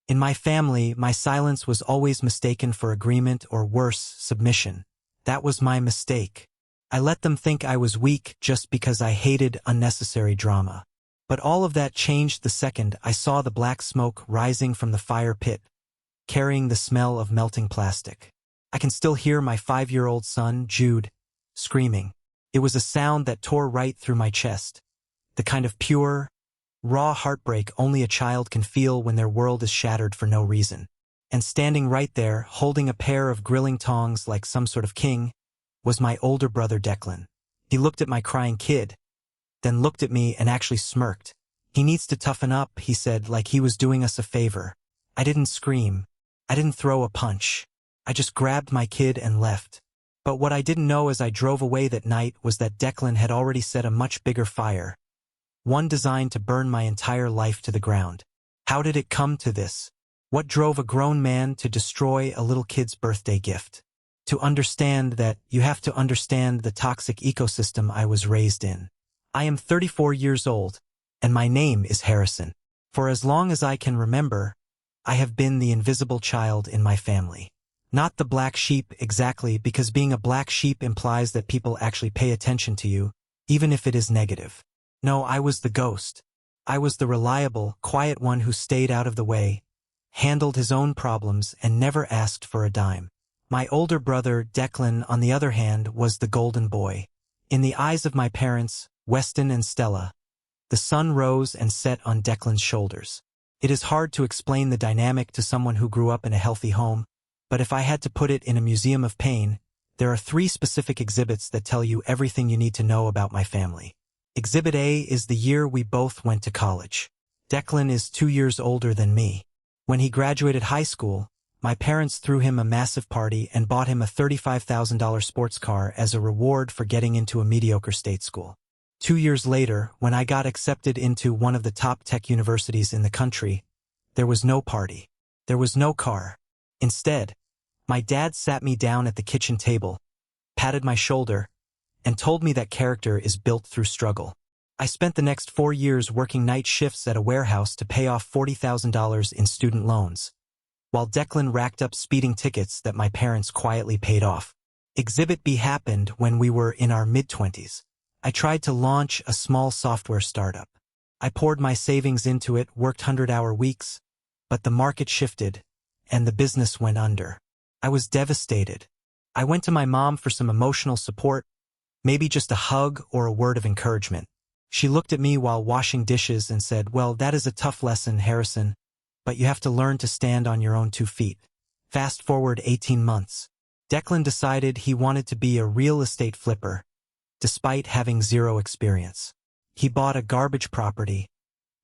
In my family, my silence was always mistaken for agreement or worse, submission. That was my mistake. I let them think I was weak just because I hated unnecessary drama. But all of that changed the second I saw the black smoke rising from the fire pit, carrying the smell of melting plastic. I can still hear my 5-year-old son, Jude, screaming. It was a sound that tore right through my chest. The kind of pure, raw heartbreak only a child can feel when their world is shattered for no reason. And standing right there, holding a pair of grilling tongs like some sort of king, was my older brother Declan. He looked at my crying kid, then looked at me and actually smirked. "He needs to toughen up," he said, like he was doing us a favor. I didn't scream. I didn't throw a punch. I just grabbed my kid and left. But what I didn't know as I drove away that night was that Declan had already set a much bigger fire, one designed to burn my entire life to the ground. How did it come to this? What drove a grown man to destroy a little kid's birthday gift? To understand that, you have to understand the toxic ecosystem I was raised in. I am 34 years old, and my name is Harrison. For as long as I can remember, I have been the invisible child in my family. Not the black sheep exactly, because being a black sheep implies that people actually pay attention to you, even if it is negative. No, I was the ghost. I was the reliable, quiet one who stayed out of the way, handled his own problems, and never asked for a dime. My older brother, Declan, on the other hand, was the golden boy. In the eyes of my parents, Weston and Stella, the sun rose and set on Declan's shoulders. It is hard to explain the dynamic to someone who grew up in a healthy home, but if I had to put it in a museum of pain, there are 3 specific exhibits that tell you everything you need to know about my family. Exhibit A is the year we both went to college. Declan is 2 years older than me. When he graduated high school, my parents threw him a massive party and bought him a $35,000 sports car as a reward for getting into a mediocre state school. 2 years later, when I got accepted into one of the top tech universities in the country, there was no party. There was no car. Instead, my dad sat me down at the kitchen table, patted my shoulder, and told me that character is built through struggle. I spent the next 4 years working night shifts at a warehouse to pay off $40,000 in student loans, while Declan racked up speeding tickets that my parents quietly paid off. Exhibit B happened when we were in our mid-20s. I tried to launch a small software startup. I poured my savings into it, worked 100-hour weeks, but the market shifted, and the business went under. I was devastated. I went to my mom for some emotional support, maybe just a hug or a word of encouragement. She looked at me while washing dishes and said, "Well, that is a tough lesson, Harrison, but you have to learn to stand on your own 2 feet. Fast forward 18 months. Declan decided he wanted to be a real estate flipper, despite having 0 experience. He bought a garbage property,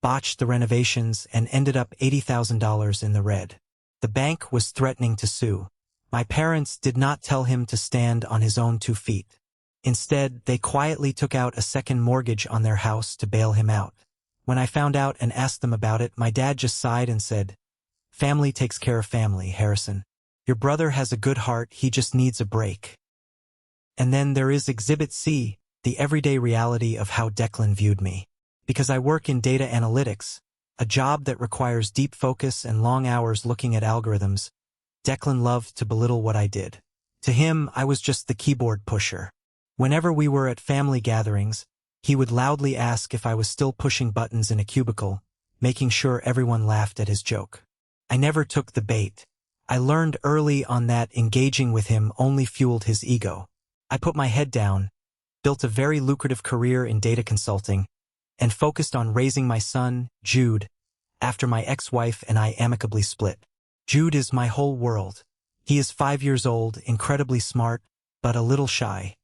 botched the renovations, and ended up $80,000 in the red. The bank was threatening to sue. My parents did not tell him to stand on his own 2 feet. Instead, they quietly took out a second mortgage on their house to bail him out. When I found out and asked them about it, my dad just sighed and said, "Family takes care of family, Harrison. Your brother has a good heart, he just needs a break." And then there is Exhibit C, the everyday reality of how Declan viewed me. Because I work in data analytics, a job that requires deep focus and long hours looking at algorithms, Declan loved to belittle what I did. To him, I was just the keyboard pusher. Whenever we were at family gatherings, he would loudly ask if I was still pushing buttons in a cubicle, making sure everyone laughed at his joke. I never took the bait. I learned early on that engaging with him only fueled his ego. I put my head down, built a very lucrative career in data consulting, and focused on raising my son, Jude, after my ex-wife and I amicably split. Jude is my whole world. He is 5 years old, incredibly smart, but a little shy.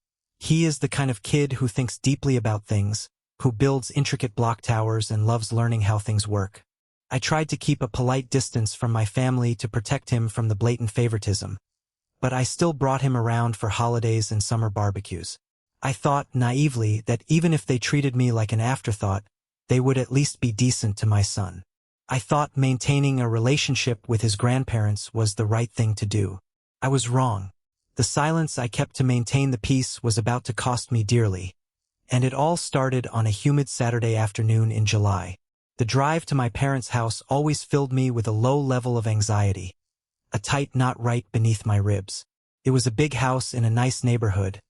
He is the kind of kid who thinks deeply about things, who builds intricate block towers and loves learning how things work. I tried to keep a polite distance from my family to protect him from the blatant favoritism, but I still brought him around for holidays and summer barbecues. I thought, naively, that even if they treated me like an afterthought, they would at least be decent to my son. I thought maintaining a relationship with his grandparents was the right thing to do. I was wrong. The silence I kept to maintain the peace was about to cost me dearly, and it all started on a humid Saturday afternoon in July. The drive to my parents' house always filled me with a low level of anxiety, a tight knot right beneath my ribs. It was a big house in a nice neighborhood,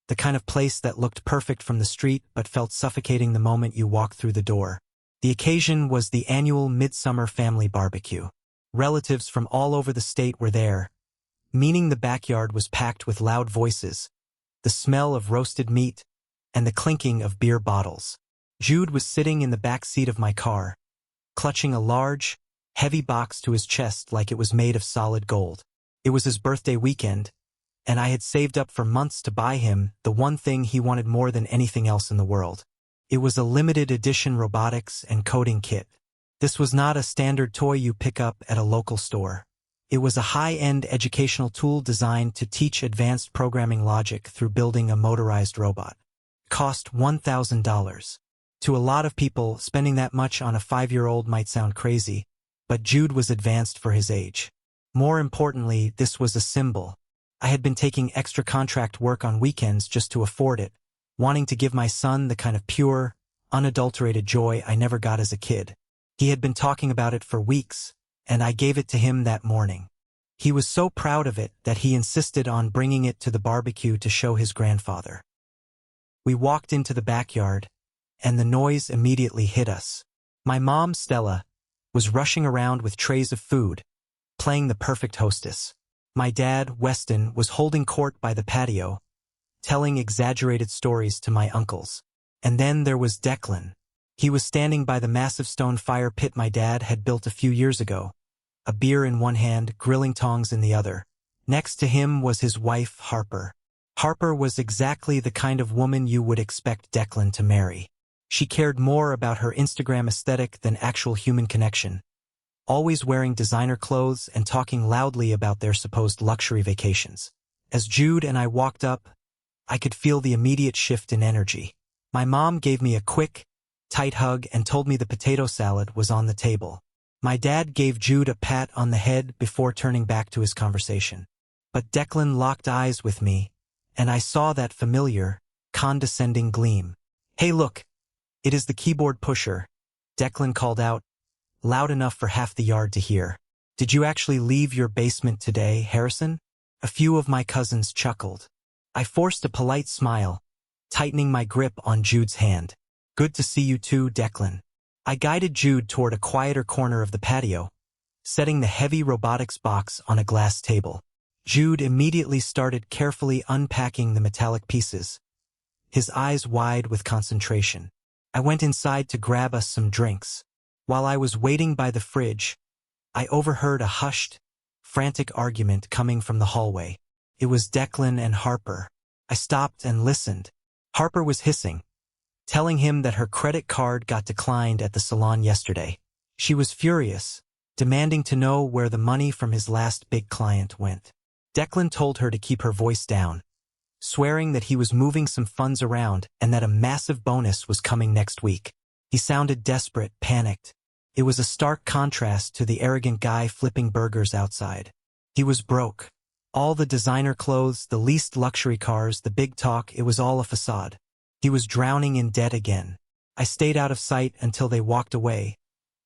the kind of place that looked perfect from the street but felt suffocating the moment you walked through the door. The occasion was the annual midsummer family barbecue. Relatives from all over the state were there, meaning the backyard was packed with loud voices, the smell of roasted meat, and the clinking of beer bottles. Jude was sitting in the back seat of my car, clutching a large, heavy box to his chest like it was made of solid gold. It was his birthday weekend, and I had saved up for months to buy him the one thing he wanted more than anything else in the world. It was a limited edition robotics and coding kit. This was not a standard toy you pick up at a local store. It was a high-end educational tool designed to teach advanced programming logic through building a motorized robot. It cost $1,000. To a lot of people, spending that much on a 5-year-old might sound crazy, but Jude was advanced for his age. More importantly, this was a symbol. I had been taking extra contract work on weekends just to afford it, wanting to give my son the kind of pure, unadulterated joy I never got as a kid. He had been talking about it for weeks, and I gave it to him that morning. He was so proud of it that he insisted on bringing it to the barbecue to show his grandfather. We walked into the backyard, and the noise immediately hit us. My mom, Stella, was rushing around with trays of food, playing the perfect hostess. My dad, Weston, was holding court by the patio, telling exaggerated stories to my uncles. And then there was Declan. He was standing by the massive stone fire pit my dad had built a few years ago, a beer in one hand, grilling tongs in the other. Next to him was his wife, Harper. Harper was exactly the kind of woman you would expect Declan to marry. She cared more about her Instagram aesthetic than actual human connection, always wearing designer clothes and talking loudly about their supposed luxury vacations. As Jude and I walked up, I could feel the immediate shift in energy. My mom gave me a quick, tight hug and told me the potato salad was on the table. My dad gave Jude a pat on the head before turning back to his conversation. But Declan locked eyes with me, and I saw that familiar, condescending gleam. "Hey, look, it is the keyboard pusher," Declan called out, loud enough for half the yard to hear. "Did you actually leave your basement today, Harrison?" A few of my cousins chuckled. I forced a polite smile, tightening my grip on Jude's hand. "Good to see you too, Declan." I guided Jude toward a quieter corner of the patio, setting the heavy robotics box on a glass table. Jude immediately started carefully unpacking the metallic pieces, his eyes wide with concentration. I went inside to grab us some drinks. While I was waiting by the fridge, I overheard a hushed, frantic argument coming from the hallway. It was Declan and Harper. I stopped and listened. Harper was hissing, telling him that her credit card got declined at the salon yesterday. She was furious, demanding to know where the money from his last big client went. Declan told her to keep her voice down, swearing that he was moving some funds around and that a massive bonus was coming next week. He sounded desperate, panicked. It was a stark contrast to the arrogant guy flipping burgers outside. He was broke. All the designer clothes, the leased luxury cars, the big talk, it was all a facade. He was drowning in debt again. I stayed out of sight until they walked away,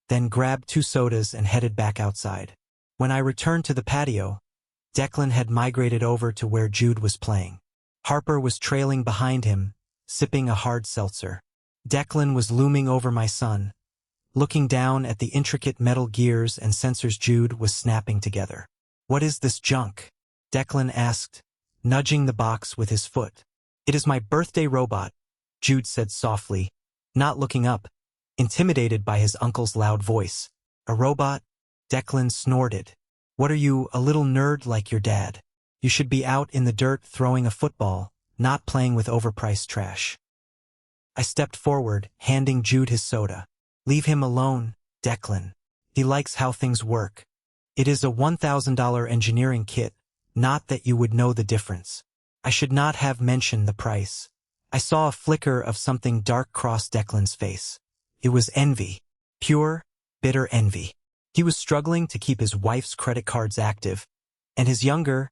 then grabbed 2 sodas and headed back outside. When I returned to the patio, Declan had migrated over to where Jude was playing. Harper was trailing behind him, sipping a hard seltzer. Declan was looming over my son, looking down at the intricate metal gears and sensors Jude was snapping together. "What is this junk?" Declan asked, nudging the box with his foot. "It is my birthday robot," Jude said softly, not looking up, intimidated by his uncle's loud voice. "A robot?" Declan snorted. "What are you, a little nerd like your dad? You should be out in the dirt throwing a football, not playing with overpriced trash." I stepped forward, handing Jude his soda. "Leave him alone, Declan. He likes how things work. It is a $1,000 engineering kit, not that you would know the difference." I should not have mentioned the price. I saw a flicker of something dark cross Declan's face. It was envy. Pure, bitter envy. He was struggling to keep his wife's credit cards active, and his younger,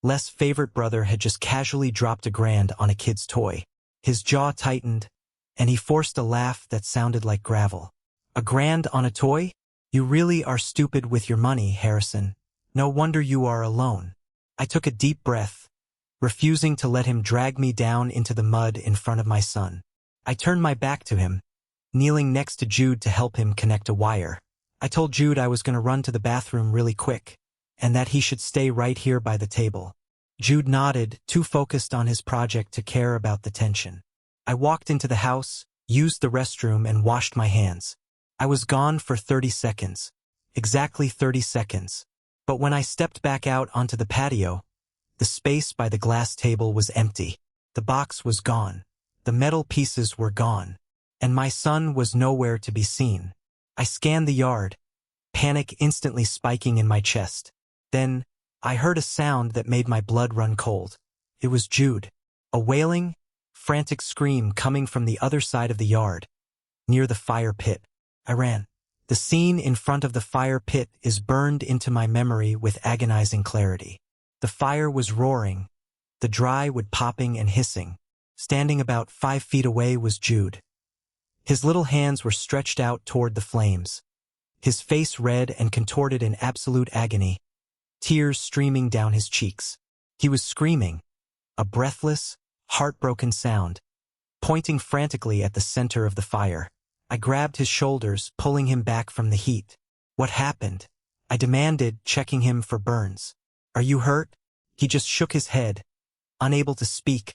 less favorite brother had just casually dropped $1,000 on a kid's toy. His jaw tightened, and he forced a laugh that sounded like gravel. A grand on a toy? You really are stupid with your money, Harrison. No wonder you are alone. I took a deep breath, refusing to let him drag me down into the mud in front of my son. I turned my back to him, kneeling next to Jude to help him connect a wire. I told Jude I was going to run to the bathroom really quick, and that he should stay right here by the table. Jude nodded, too focused on his project to care about the tension. I walked into the house, used the restroom, and washed my hands. I was gone for 30 seconds. Exactly 30 seconds. But when I stepped back out onto the patio, the space by the glass table was empty. The box was gone. The metal pieces were gone. And my son was nowhere to be seen. I scanned the yard, panic instantly spiking in my chest. Then, I heard a sound that made my blood run cold. It was Jude. A wailing, frantic scream coming from the other side of the yard, near the fire pit. I ran. The scene in front of the fire pit is burned into my memory with agonizing clarity. The fire was roaring, the dry wood popping and hissing. Standing about 5 feet away was Jude. His little hands were stretched out toward the flames, his face red and contorted in absolute agony, tears streaming down his cheeks. He was screaming, a breathless, heartbroken sound, pointing frantically at the center of the fire. I grabbed his shoulders, pulling him back from the heat. What happened? I demanded, checking him for burns. Are you hurt? He just shook his head, unable to speak,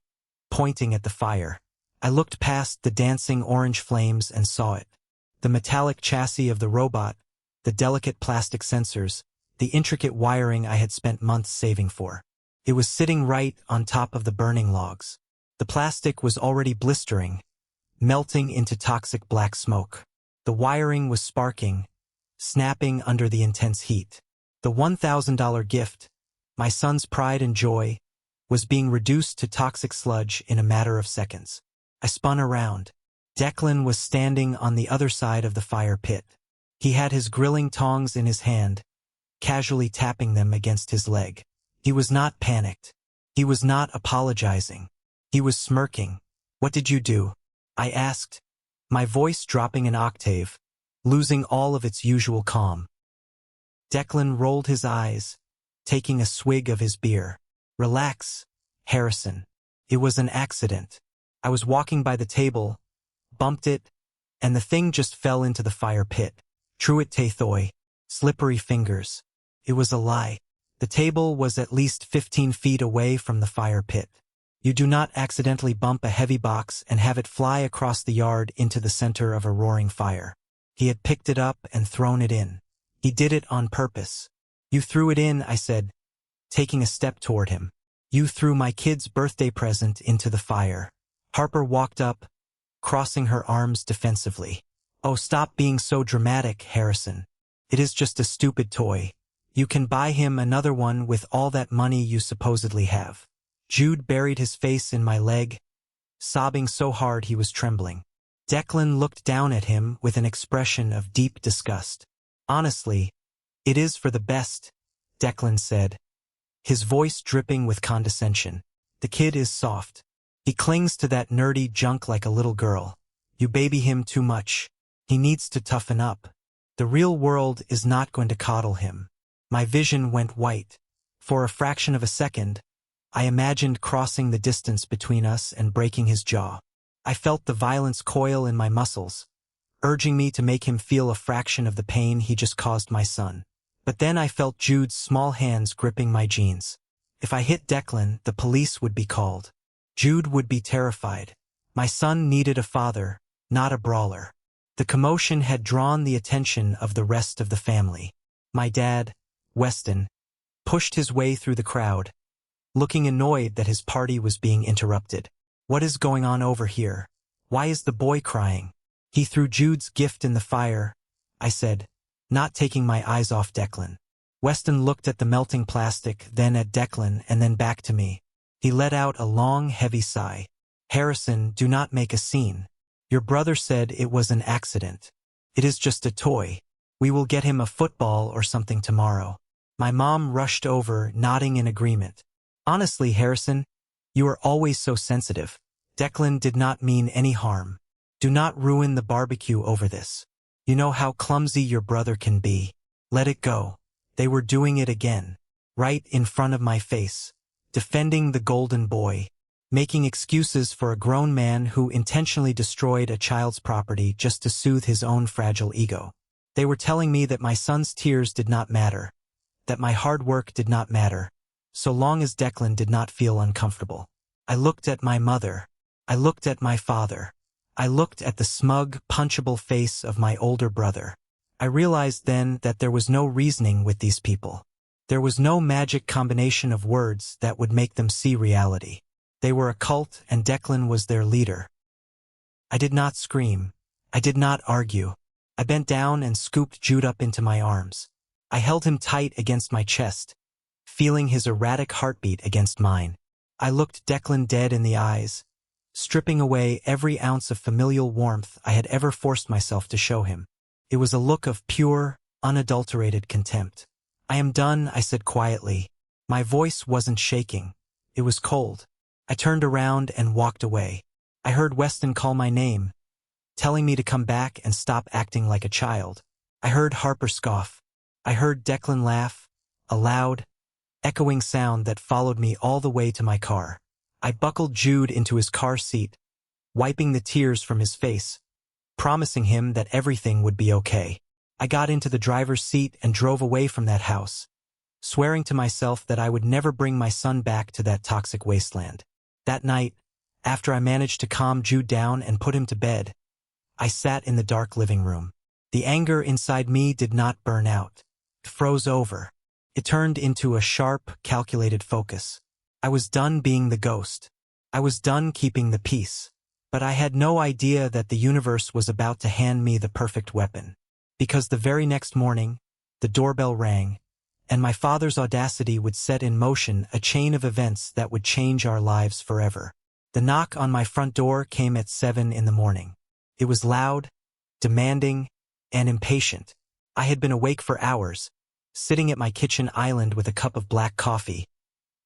pointing at the fire. I looked past the dancing orange flames and saw it. The metallic chassis of the robot, the delicate plastic sensors, the intricate wiring I had spent months saving for. It was sitting right on top of the burning logs. The plastic was already blistering, melting into toxic black smoke. The wiring was sparking, snapping under the intense heat. The $1,000 gift, my son's pride and joy, was being reduced to toxic sludge in a matter of seconds. I spun around. Declan was standing on the other side of the fire pit. He had his grilling tongs in his hand, casually tapping them against his leg. He was not panicked. He was not apologizing. He was smirking. What did you do? I asked, my voice dropping an octave, losing all of its usual calm. Declan rolled his eyes, taking a swig of his beer. Relax, Harrison. It was an accident. I was walking by the table, bumped it, and the thing just fell into the fire pit. Truit Tathoi, slippery fingers. It was a lie. The table was at least 15 feet away from the fire pit. You do not accidentally bump a heavy box and have it fly across the yard into the center of a roaring fire. He had picked it up and thrown it in. He did it on purpose. You threw it in, I said, taking a step toward him. You threw my kid's birthday present into the fire. Harper walked up, crossing her arms defensively. Oh, stop being so dramatic, Harrison. It is just a stupid toy. You can buy him another one with all that money you supposedly have. Jude buried his face in my leg, sobbing so hard he was trembling. Declan looked down at him with an expression of deep disgust. Honestly, it is for the best, Declan said, his voice dripping with condescension. The kid is soft. He clings to that nerdy junk like a little girl. You baby him too much. He needs to toughen up. The real world is not going to coddle him. My vision went white. For a fraction of a second, I imagined crossing the distance between us and breaking his jaw. I felt the violence coil in my muscles, urging me to make him feel a fraction of the pain he just caused my son. But then I felt Jude's small hands gripping my jeans. If I hit Declan, the police would be called. Jude would be terrified. My son needed a father, not a brawler. The commotion had drawn the attention of the rest of the family. My dad, Weston, pushed his way through the crowd, looking annoyed that his party was being interrupted. What is going on over here? Why is the boy crying? He threw Jude's gift in the fire, I said, not taking my eyes off Declan. Weston looked at the melting plastic, then at Declan, and then back to me. He let out a long, heavy sigh. Harrison, do not make a scene. Your brother said it was an accident. It is just a toy. We will get him a football or something tomorrow. My mom rushed over, nodding in agreement. Honestly, Harrison, you are always so sensitive. Declan did not mean any harm. Do not ruin the barbecue over this. You know how clumsy your brother can be. Let it go. They were doing it again. Right in front of my face. Defending the golden boy. Making excuses for a grown man who intentionally destroyed a child's property just to soothe his own fragile ego. They were telling me that my son's tears did not matter. That my hard work did not matter. So long as Declan did not feel uncomfortable. I looked at my mother. I looked at my father. I looked at the smug, punchable face of my older brother. I realized then that there was no reasoning with these people. There was no magic combination of words that would make them see reality. They were a cult and Declan was their leader. I did not scream. I did not argue. I bent down and scooped Jude up into my arms. I held him tight against my chest, feeling his erratic heartbeat against mine. I looked Declan dead in the eyes, stripping away every ounce of familial warmth I had ever forced myself to show him. It was a look of pure, unadulterated contempt. I am done, I said quietly. My voice wasn't shaking. It was cold. I turned around and walked away. I heard Weston call my name, telling me to come back and stop acting like a child. I heard Harper scoff. I heard Declan laugh, a loud, echoing sound that followed me all the way to my car. I buckled Jude into his car seat, wiping the tears from his face, promising him that everything would be okay. I got into the driver's seat and drove away from that house, swearing to myself that I would never bring my son back to that toxic wasteland. That night, after I managed to calm Jude down and put him to bed, I sat in the dark living room. The anger inside me did not burn out. It froze over. It turned into a sharp, calculated focus. I was done being the ghost. I was done keeping the peace. But I had no idea that the universe was about to hand me the perfect weapon. Because the very next morning, the doorbell rang, and my father's audacity would set in motion a chain of events that would change our lives forever. The knock on my front door came at 7 in the morning. It was loud, demanding, and impatient. I had been awake for hours, sitting at my kitchen island with a cup of black coffee,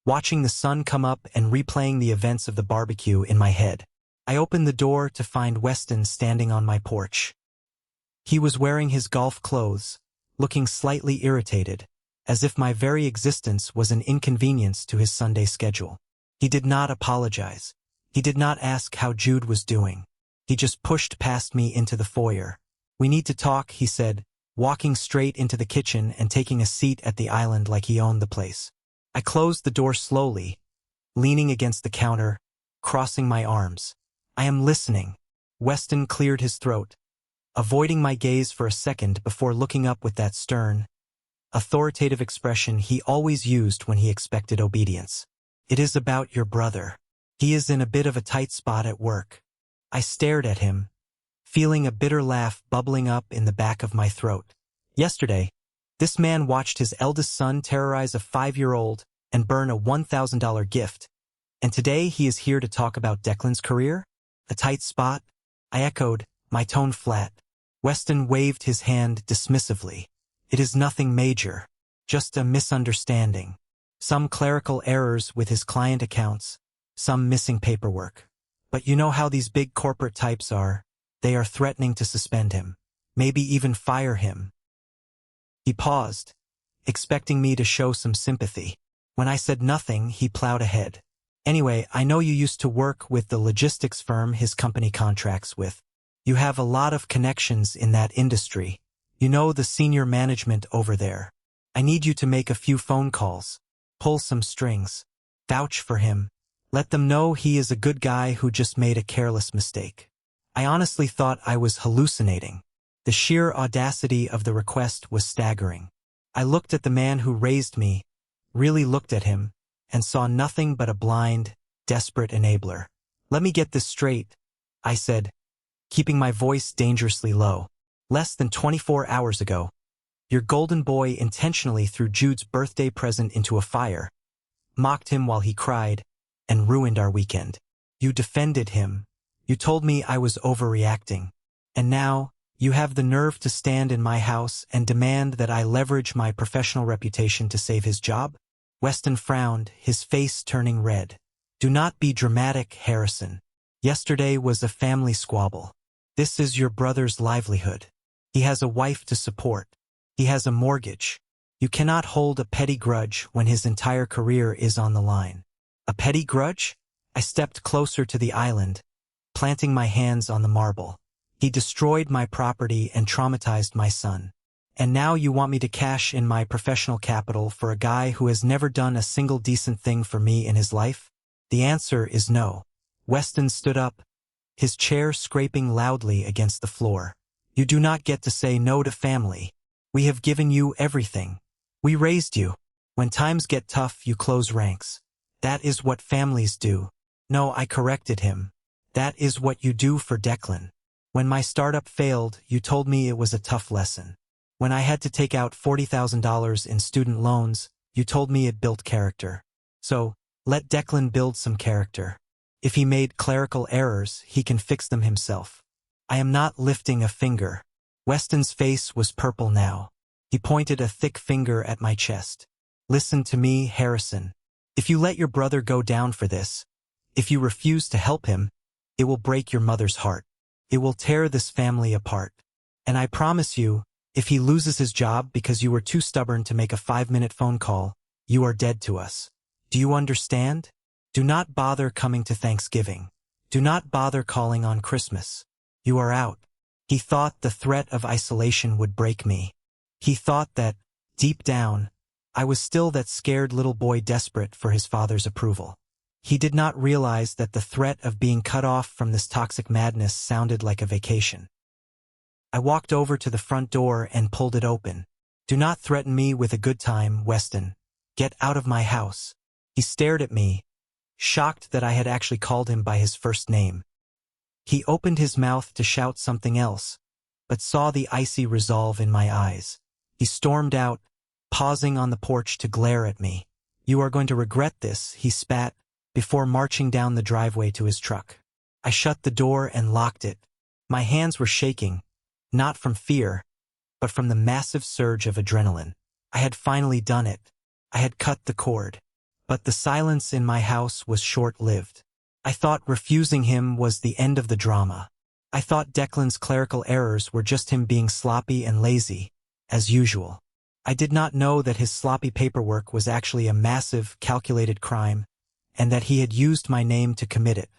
watching the sun come up and replaying the events of the barbecue in my head. I opened the door to find Weston standing on my porch. He was wearing his golf clothes, looking slightly irritated, as if my very existence was an inconvenience to his Sunday schedule. He did not apologize. He did not ask how Jude was doing. He just pushed past me into the foyer. "We need to talk," he said, walking straight into the kitchen and taking a seat at the island like he owned the place. I closed the door slowly, leaning against the counter, crossing my arms. "I am listening." Weston cleared his throat, avoiding my gaze for a second before looking up with that stern, authoritative expression he always used when he expected obedience. "It is about your brother. He is in a bit of a tight spot at work." I stared at him, feeling a bitter laugh bubbling up in the back of my throat. Yesterday, this man watched his eldest son terrorize a 5-year-old and burn a $1,000 gift. And today he is here to talk about Declan's career? A tight spot? I echoed, my tone flat. Weston waved his hand dismissively. "It is nothing major. Just a misunderstanding. Some clerical errors with his client accounts. Some missing paperwork. But you know how these big corporate types are. They are threatening to suspend him. Maybe even fire him." He paused, expecting me to show some sympathy. When I said nothing, he plowed ahead. "Anyway, I know you used to work with the logistics firm his company contracts with. You have a lot of connections in that industry. You know the senior management over there. I need you to make a few phone calls. Pull some strings. Vouch for him. Let them know he is a good guy who just made a careless mistake." I honestly thought I was hallucinating. The sheer audacity of the request was staggering. I looked at the man who raised me, really looked at him, and saw nothing but a blind, desperate enabler. "Let me get this straight," I said, keeping my voice dangerously low. "Less than 24 hours ago, your golden boy intentionally threw Jude's birthday present into a fire, mocked him while he cried, and ruined our weekend. You defended him. You told me I was overreacting. And now, you have the nerve to stand in my house and demand that I leverage my professional reputation to save his job?" Weston frowned, his face turning red. "Do not be dramatic, Harrison. Yesterday was a family squabble. This is your brother's livelihood." He has a wife to support. He has a mortgage. You cannot hold a petty grudge when his entire career is on the line. A petty grudge? I stepped closer to the island, planting my hands on the marble. He destroyed my property and traumatized my son. And now you want me to cash in my professional capital for a guy who has never done a single decent thing for me in his life? The answer is no. Weston stood up, his chair scraping loudly against the floor. You do not get to say no to family. We have given you everything. We raised you. When times get tough, you close ranks. That is what families do. No, I corrected him. That is what you do for Declan. When my startup failed, you told me it was a tough lesson. When I had to take out $40,000 in student loans, you told me it built character. So, let Declan build some character. If he made clerical errors, he can fix them himself. I am not lifting a finger. Weston's face was purple now. He pointed a thick finger at my chest. Listen to me, Harrison. If you let your brother go down for this, if you refuse to help him, it will break your mother's heart. It will tear this family apart. And I promise you, if he loses his job because you were too stubborn to make a 5-minute phone call, you are dead to us. Do you understand? Do not bother coming to Thanksgiving. Do not bother calling on Christmas. You are out. He thought the threat of isolation would break me. He thought that, deep down, I was still that scared little boy desperate for his father's approval. He did not realize that the threat of being cut off from this toxic madness sounded like a vacation. I walked over to the front door and pulled it open. Do not threaten me with a good time, Weston. Get out of my house. He stared at me, shocked that I had actually called him by his first name. He opened his mouth to shout something else, but saw the icy resolve in my eyes. He stormed out, pausing on the porch to glare at me. You are going to regret this, he spat, before marching down the driveway to his truck. I shut the door and locked it. My hands were shaking, not from fear, but from the massive surge of adrenaline. I had finally done it. I had cut the cord. But the silence in my house was short-lived. I thought refusing him was the end of the drama. I thought Declan's clerical errors were just him being sloppy and lazy, as usual. I did not know that his sloppy paperwork was actually a massive, calculated crime, and that he had used my name to commit it.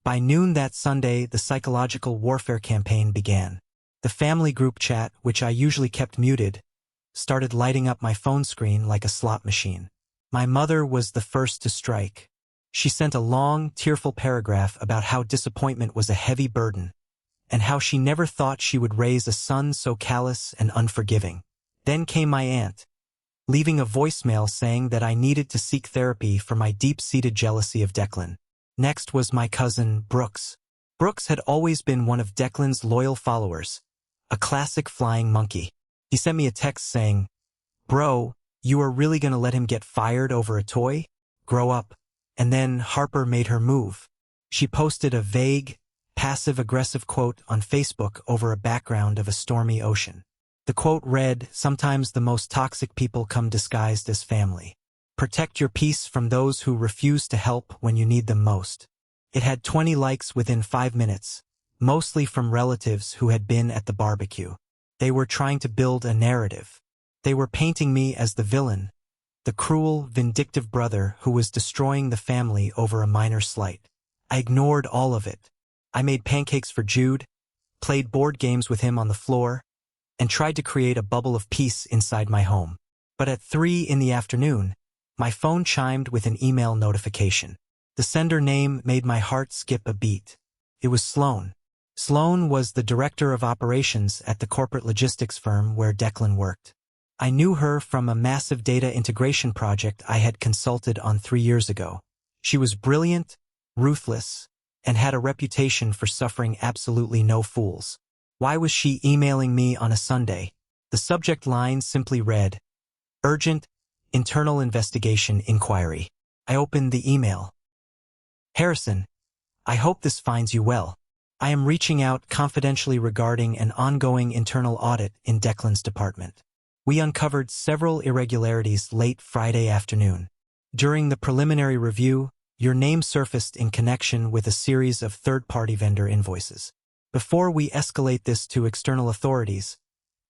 By noon that Sunday, the psychological warfare campaign began. The family group chat, which I usually kept muted, started lighting up my phone screen like a slot machine. My mother was the first to strike. She sent a long, tearful paragraph about how disappointment was a heavy burden, and how she never thought she would raise a son so callous and unforgiving. Then came my aunt, leaving a voicemail saying that I needed to seek therapy for my deep-seated jealousy of Declan. Next was my cousin, Brooks. Brooks had always been one of Declan's loyal followers, a classic flying monkey. He sent me a text saying, "Bro, you are really gonna let him get fired over a toy? Grow up." And then Harper made her move. She posted a vague, passive-aggressive quote on Facebook over a background of a stormy ocean. The quote read, "Sometimes the most toxic people come disguised as family. Protect your peace from those who refuse to help when you need them most." It had 20 likes within 5 minutes, mostly from relatives who had been at the barbecue. They were trying to build a narrative. They were painting me as the villain, the cruel, vindictive brother who was destroying the family over a minor slight. I ignored all of it. I made pancakes for Jude, played board games with him on the floor, and tried to create a bubble of peace inside my home. But at 3 in the afternoon, my phone chimed with an email notification. The sender name made my heart skip a beat. It was Sloan. Sloan was the director of operations at the corporate logistics firm where Declan worked. I knew her from a massive data integration project I had consulted on 3 years ago. She was brilliant, ruthless, and had a reputation for suffering absolutely no fools. Why was she emailing me on a Sunday? The subject line simply read, "Urgent, internal investigation inquiry." I opened the email. "Harrison, I hope this finds you well. I am reaching out confidentially regarding an ongoing internal audit in Declan's department. We uncovered several irregularities late Friday afternoon. During the preliminary review, your name surfaced in connection with a series of third-party vendor invoices. Before we escalate this to external authorities,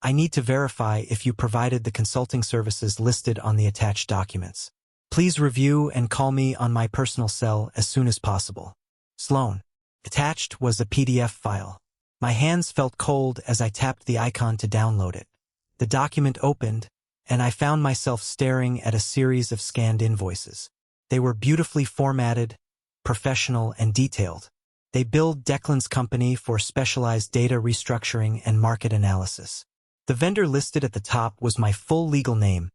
I need to verify if you provided the consulting services listed on the attached documents. Please review and call me on my personal cell as soon as possible. Sloan. Attached was a PDF file. My hands felt cold as I tapped the icon to download it. The document opened, and I found myself staring at a series of scanned invoices. They were beautifully formatted, professional, and detailed. They billed Declan's company for specialized data restructuring and market analysis. The vendor listed at the top was my full legal name,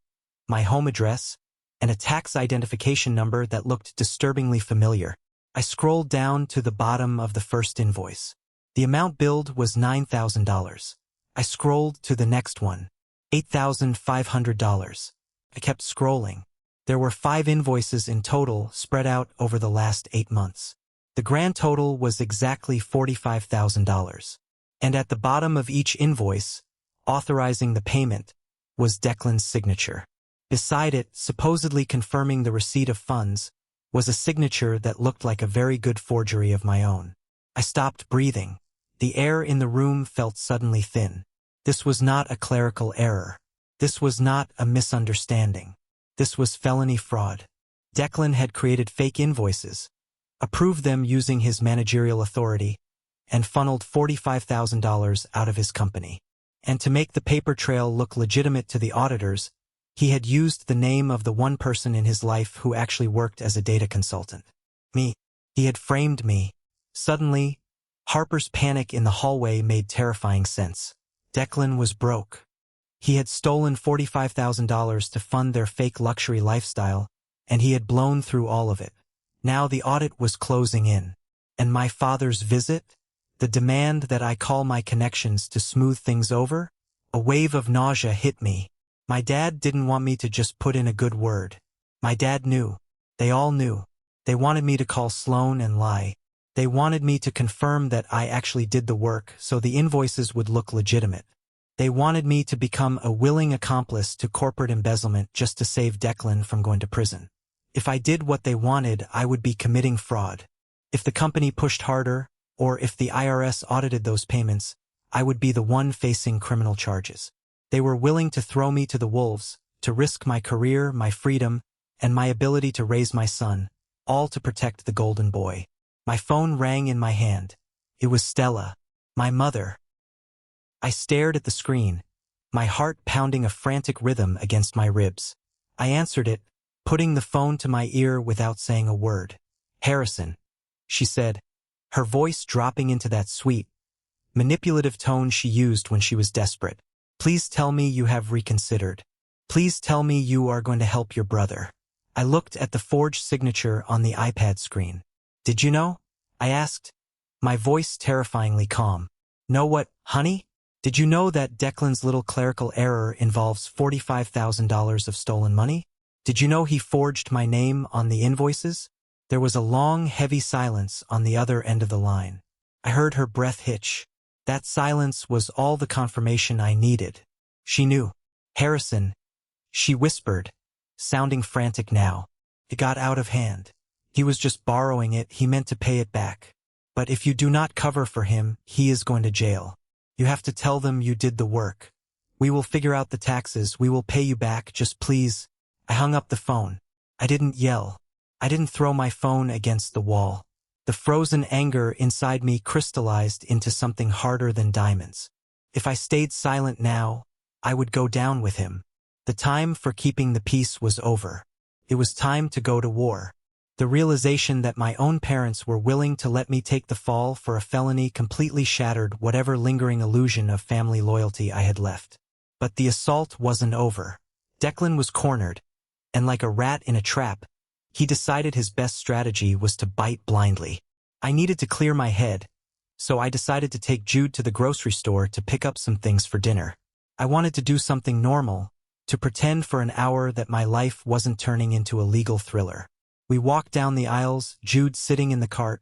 my home address, and a tax identification number that looked disturbingly familiar. I scrolled down to the bottom of the first invoice. The amount billed was $9,000. I scrolled to the next one, $8,500. I kept scrolling. There were 5 invoices in total spread out over the last 8 months. The grand total was exactly $45,000. And at the bottom of each invoice, authorizing the payment, was Declan's signature. Beside it, supposedly confirming the receipt of funds, was a signature that looked like a very good forgery of my own. I stopped breathing. The air in the room felt suddenly thin. This was not a clerical error. This was not a misunderstanding. This was felony fraud. Declan had created fake invoices, approved them using his managerial authority, and funneled $45,000 out of his company. And to make the paper trail look legitimate to the auditors, he had used the name of the one person in his life who actually worked as a data consultant. Me. He had framed me. Suddenly, Harper's panic in the hallway made terrifying sense. Declan was broke. He had stolen $45,000 to fund their fake luxury lifestyle, and he had blown through all of it. Now the audit was closing in. And my father's visit? The demand that I call my connections to smooth things over? A wave of nausea hit me. My dad didn't want me to just put in a good word. My dad knew. They all knew. They wanted me to call Sloan and lie. They wanted me to confirm that I actually did the work so the invoices would look legitimate. They wanted me to become a willing accomplice to corporate embezzlement just to save Declan from going to prison. If I did what they wanted, I would be committing fraud. If the company pushed harder, or if the IRS audited those payments, I would be the one facing criminal charges. They were willing to throw me to the wolves, to risk my career, my freedom, and my ability to raise my son, all to protect the golden boy. My phone rang in my hand. It was Stella, my mother. I stared at the screen, my heart pounding a frantic rhythm against my ribs. I answered it, putting the phone to my ear without saying a word. "Harrison," she said, her voice dropping into that sweet, manipulative tone she used when she was desperate. "Please tell me you have reconsidered. Please tell me you are going to help your brother." I looked at the forged signature on the iPad screen. "Did you know?" I asked, my voice terrifyingly calm. "Know what, honey? Did you know that Declan's little clerical error involves $45,000 of stolen money? Did you know he forged my name on the invoices?" There was a long, heavy silence on the other end of the line. I heard her breath hitch. That silence was all the confirmation I needed. She knew. "Harrison," she whispered, sounding frantic now. "It got out of hand. He was just borrowing it, he meant to pay it back. But if you do not cover for him, he is going to jail. You have to tell them you did the work. We will figure out the taxes, we will pay you back, just please." I hung up the phone. I didn't yell. I didn't throw my phone against the wall. The frozen anger inside me crystallized into something harder than diamonds. If I stayed silent now, I would go down with him. The time for keeping the peace was over. It was time to go to war. The realization that my own parents were willing to let me take the fall for a felony completely shattered whatever lingering illusion of family loyalty I had left. But the assault wasn't over. Declan was cornered, and like a rat in a trap, he decided his best strategy was to bite blindly. I needed to clear my head, so I decided to take Jude to the grocery store to pick up some things for dinner. I wanted to do something normal, to pretend for an hour that my life wasn't turning into a legal thriller. We walked down the aisles, Jude sitting in the cart,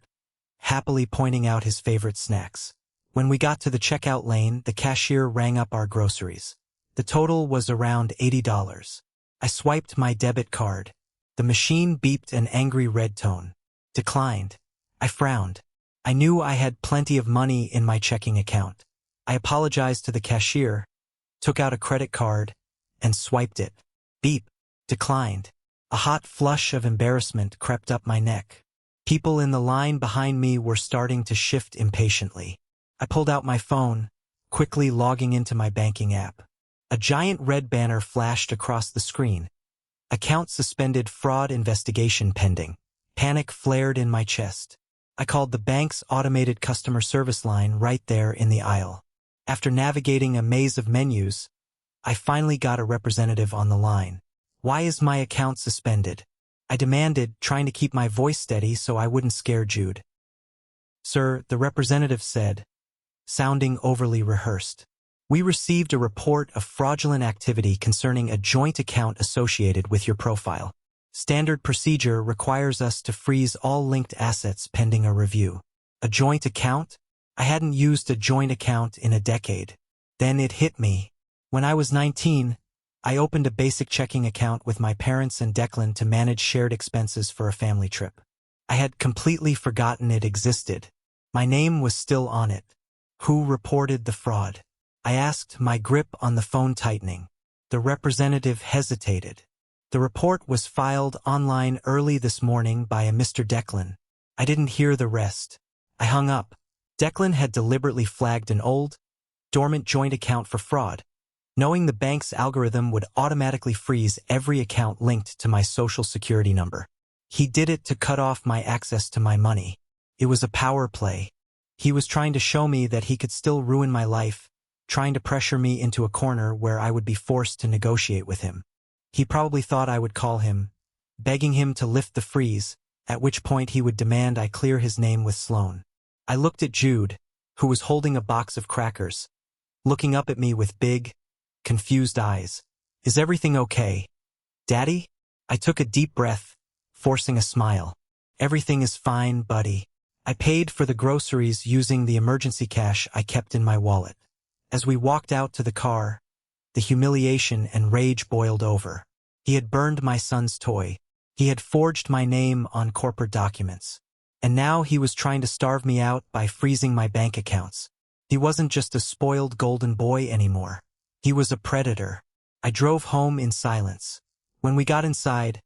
happily pointing out his favorite snacks. When we got to the checkout lane, the cashier rang up our groceries. The total was around $80. I swiped my debit card. The machine beeped an angry red tone. Declined. I frowned. I knew I had plenty of money in my checking account. I apologized to the cashier, took out a credit card, and swiped it. Beep. Declined. A hot flush of embarrassment crept up my neck. People in the line behind me were starting to shift impatiently. I pulled out my phone, quickly logging into my banking app. A giant red banner flashed across the screen. Account suspended, fraud investigation pending. Panic flared in my chest. I called the bank's automated customer service line right there in the aisle. After navigating a maze of menus, I finally got a representative on the line. "Why is my account suspended?" I demanded, trying to keep my voice steady so I wouldn't scare Jude. "Sir," the representative said, sounding overly rehearsed, "we received a report of fraudulent activity concerning a joint account associated with your profile. Standard procedure requires us to freeze all linked assets pending a review." A joint account? I hadn't used a joint account in a decade. Then it hit me. When I was 19, I opened a basic checking account with my parents and Declan to manage shared expenses for a family trip. I had completely forgotten it existed. My name was still on it. Who reported the fraud? I asked, my grip on the phone tightening. The representative hesitated. "The report was filed online early this morning by a Mr. Declan." I didn't hear the rest. I hung up. Declan had deliberately flagged an old, dormant joint account for fraud, knowing the bank's algorithm would automatically freeze every account linked to my social security number. He did it to cut off my access to my money. It was a power play. He was trying to show me that he could still ruin my life, trying to pressure me into a corner where I would be forced to negotiate with him. He probably thought I would call him, begging him to lift the freeze, at which point he would demand I clear his name with Sloan. I looked at Jude, who was holding a box of crackers, looking up at me with big, confused eyes. "Is everything okay, Daddy?" I took a deep breath, forcing a smile. "Everything is fine, buddy." I paid for the groceries using the emergency cash I kept in my wallet. As we walked out to the car, the humiliation and rage boiled over. He had burned my son's toy. He had forged my name on corporate documents. And now he was trying to starve me out by freezing my bank accounts. He wasn't just a spoiled golden boy anymore. He was a predator. I drove home in silence. When we got inside,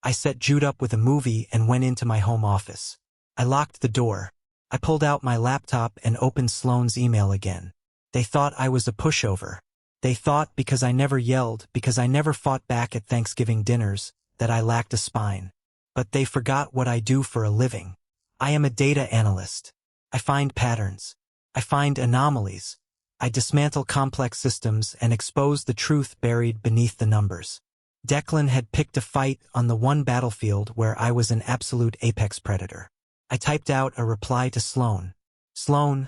I set Jude up with a movie and went into my home office. I locked the door. I pulled out my laptop and opened Sloan's email again. They thought I was a pushover. They thought because I never yelled, because I never fought back at Thanksgiving dinners, that I lacked a spine. But they forgot what I do for a living. I am a data analyst. I find patterns. I find anomalies. I dismantle complex systems and expose the truth buried beneath the numbers. Declan had picked a fight on the one battlefield where I was an absolute apex predator. I typed out a reply to Sloan. "Sloan,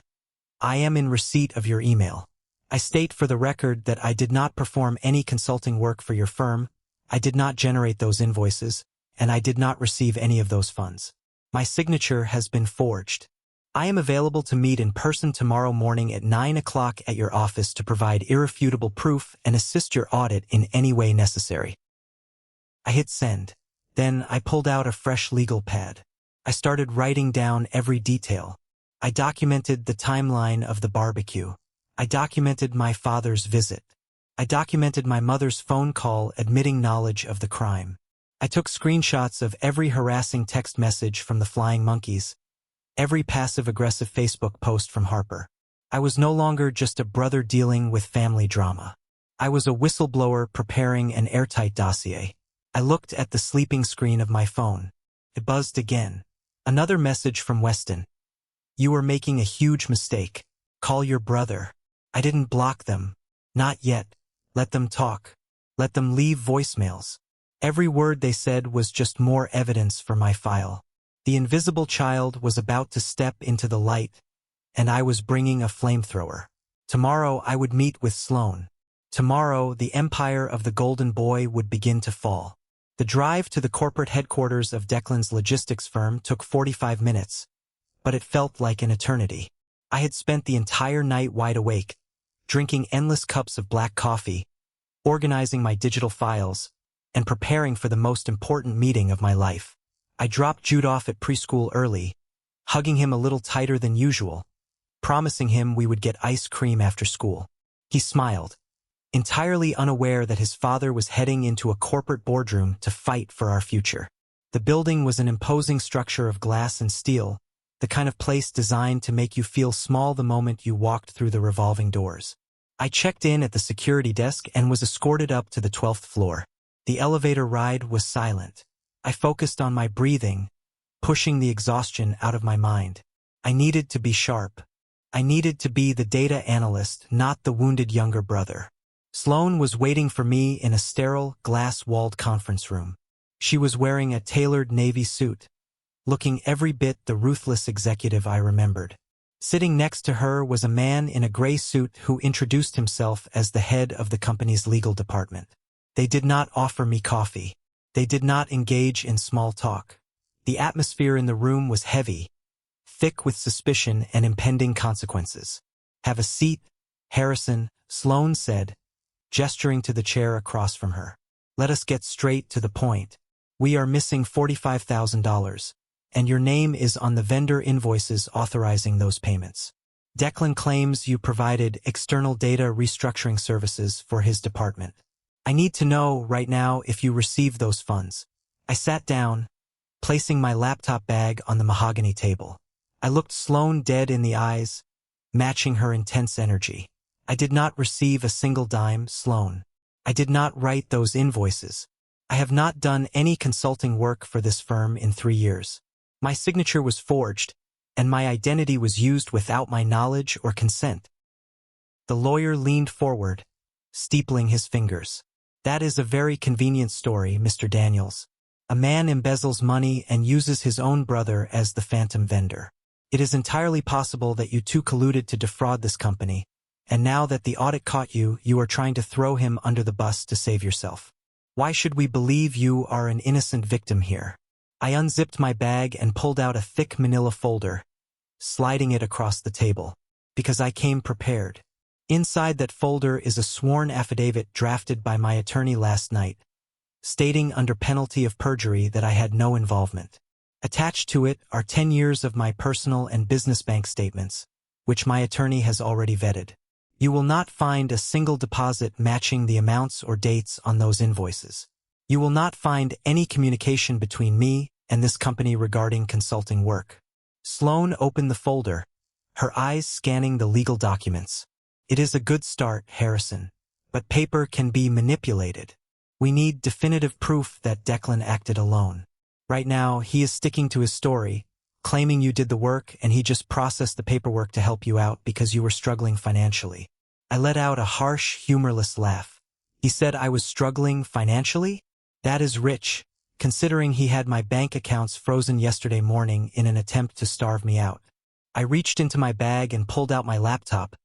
I am in receipt of your email. I state for the record that I did not perform any consulting work for your firm, I did not generate those invoices, and I did not receive any of those funds. My signature has been forged. I am available to meet in person tomorrow morning at 9 o'clock at your office to provide irrefutable proof and assist your audit in any way necessary." I hit send. Then I pulled out a fresh legal pad. I started writing down every detail. I documented the timeline of the barbecue. I documented my father's visit. I documented my mother's phone call admitting knowledge of the crime. I took screenshots of every harassing text message from the Flying Monkeys, every passive-aggressive Facebook post from Harper. I was no longer just a brother dealing with family drama. I was a whistleblower preparing an airtight dossier. I looked at the sleeping screen of my phone. It buzzed again. Another message from Weston. "You are making a huge mistake. Call your brother." I didn't block them. Not yet. Let them talk. Let them leave voicemails. Every word they said was just more evidence for my file. The invisible child was about to step into the light, and I was bringing a flamethrower. Tomorrow I would meet with Sloan. Tomorrow the empire of the Golden Boy would begin to fall. The drive to the corporate headquarters of Declan's logistics firm took 45 minutes, but it felt like an eternity. I had spent the entire night wide awake, drinking endless cups of black coffee, organizing my digital files, and preparing for the most important meeting of my life. I dropped Jude off at preschool early, hugging him a little tighter than usual, promising him we would get ice cream after school. He smiled. entirely unaware that his father was heading into a corporate boardroom to fight for our future. The building was an imposing structure of glass and steel, the kind of place designed to make you feel small the moment you walked through the revolving doors. I checked in at the security desk and was escorted up to the 12th floor. The elevator ride was silent. I focused on my breathing, pushing the exhaustion out of my mind. I needed to be sharp. I needed to be the data analyst, not the wounded younger brother. Sloane was waiting for me in a sterile, glass-walled conference room. She was wearing a tailored navy suit, looking every bit the ruthless executive I remembered. Sitting next to her was a man in a gray suit who introduced himself as the head of the company's legal department. They did not offer me coffee. They did not engage in small talk. The atmosphere in the room was heavy, thick with suspicion and impending consequences. "Have a seat, Harrison," Sloane said, gesturing to the chair across from her. "Let us get straight to the point. We are missing $45,000, and your name is on the vendor invoices authorizing those payments. Declan claims you provided external data restructuring services for his department. I need to know right now if you received those funds." I sat down, placing my laptop bag on the mahogany table. I looked Sloane dead in the eyes, matching her intense energy. "I did not receive a single dime, Sloane. I did not write those invoices. I have not done any consulting work for this firm in 3 years. My signature was forged, and my identity was used without my knowledge or consent." The lawyer leaned forward, steepling his fingers. "That is a very convenient story, Mr. Daniels. A man embezzles money and uses his own brother as the phantom vendor. It is entirely possible that you two colluded to defraud this company, and now that the audit caught you, you are trying to throw him under the bus to save yourself. Why should we believe you are an innocent victim here?" I unzipped my bag and pulled out a thick manila folder, sliding it across the table, because I came prepared. Inside that folder is a sworn affidavit drafted by my attorney last night, stating under penalty of perjury that I had no involvement. Attached to it are 10 years of my personal and business bank statements, which my attorney has already vetted. You will not find a single deposit matching the amounts or dates on those invoices. You will not find any communication between me and this company regarding consulting work. Sloane opened the folder, her eyes scanning the legal documents. "It is a good start, Harrison, but paper can be manipulated. We need definitive proof that Declan acted alone. Right now, he is sticking to his story, claiming you did the work and he just processed the paperwork to help you out because you were struggling financially." I let out a harsh, humorless laugh. "He said I was struggling financially? That is rich, considering he had my bank accounts frozen yesterday morning in an attempt to starve me out." I reached into my bag and pulled out my laptop,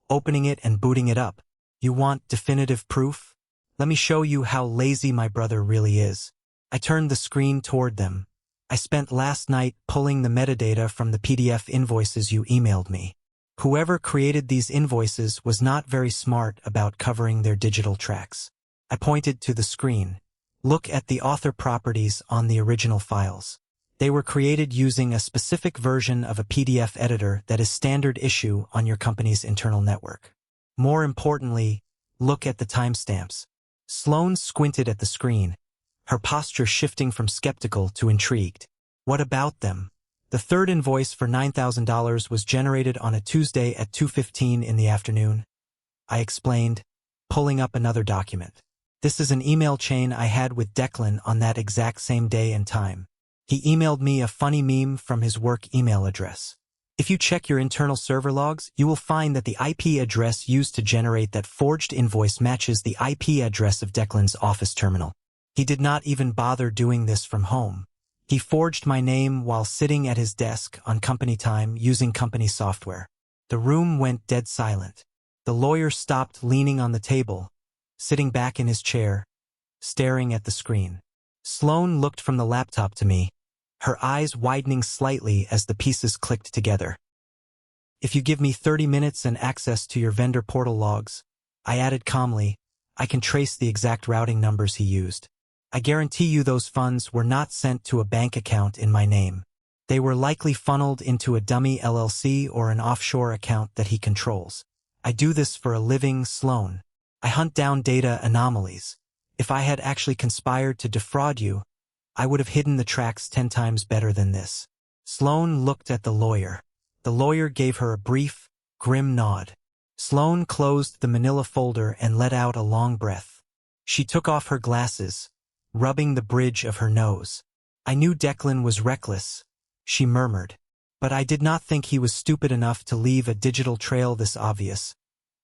opening it and booting it up. "You want definitive proof? Let me show you how lazy my brother really is." I turned the screen toward them. "I spent last night pulling the metadata from the PDF invoices you emailed me. Whoever created these invoices was not very smart about covering their digital tracks." I pointed to the screen. "Look at the author properties on the original files. They were created using a specific version of a PDF editor that is standard issue on your company's internal network. More importantly, look at the timestamps." Sloane squinted at the screen, her posture shifting from skeptical to intrigued. "What about them?" "The third invoice for $9,000 was generated on a Tuesday at 2:15 in the afternoon," I explained, pulling up another document. "This is an email chain I had with Declan on that exact same day and time. He emailed me a funny meme from his work email address. If you check your internal server logs, you will find that the IP address used to generate that forged invoice matches the IP address of Declan's office terminal. He did not even bother doing this from home. He forged my name while sitting at his desk on company time using company software." The room went dead silent. The lawyer stopped leaning on the table, sitting back in his chair, staring at the screen. Sloane looked from the laptop to me, her eyes widening slightly as the pieces clicked together. "If you give me 30 minutes and access to your vendor portal logs," I added calmly, "I can trace the exact routing numbers he used. I guarantee you those funds were not sent to a bank account in my name. They were likely funneled into a dummy LLC or an offshore account that he controls. I do this for a living, Sloane. I hunt down data anomalies. If I had actually conspired to defraud you, I would have hidden the tracks 10 times better than this. Sloane looked at the lawyer. The lawyer gave her a brief, grim nod. Sloane closed the manila folder and let out a long breath. She took off her glasses, rubbing the bridge of her nose. I knew Declan was reckless, she murmured. But I did not think he was stupid enough to leave a digital trail this obvious,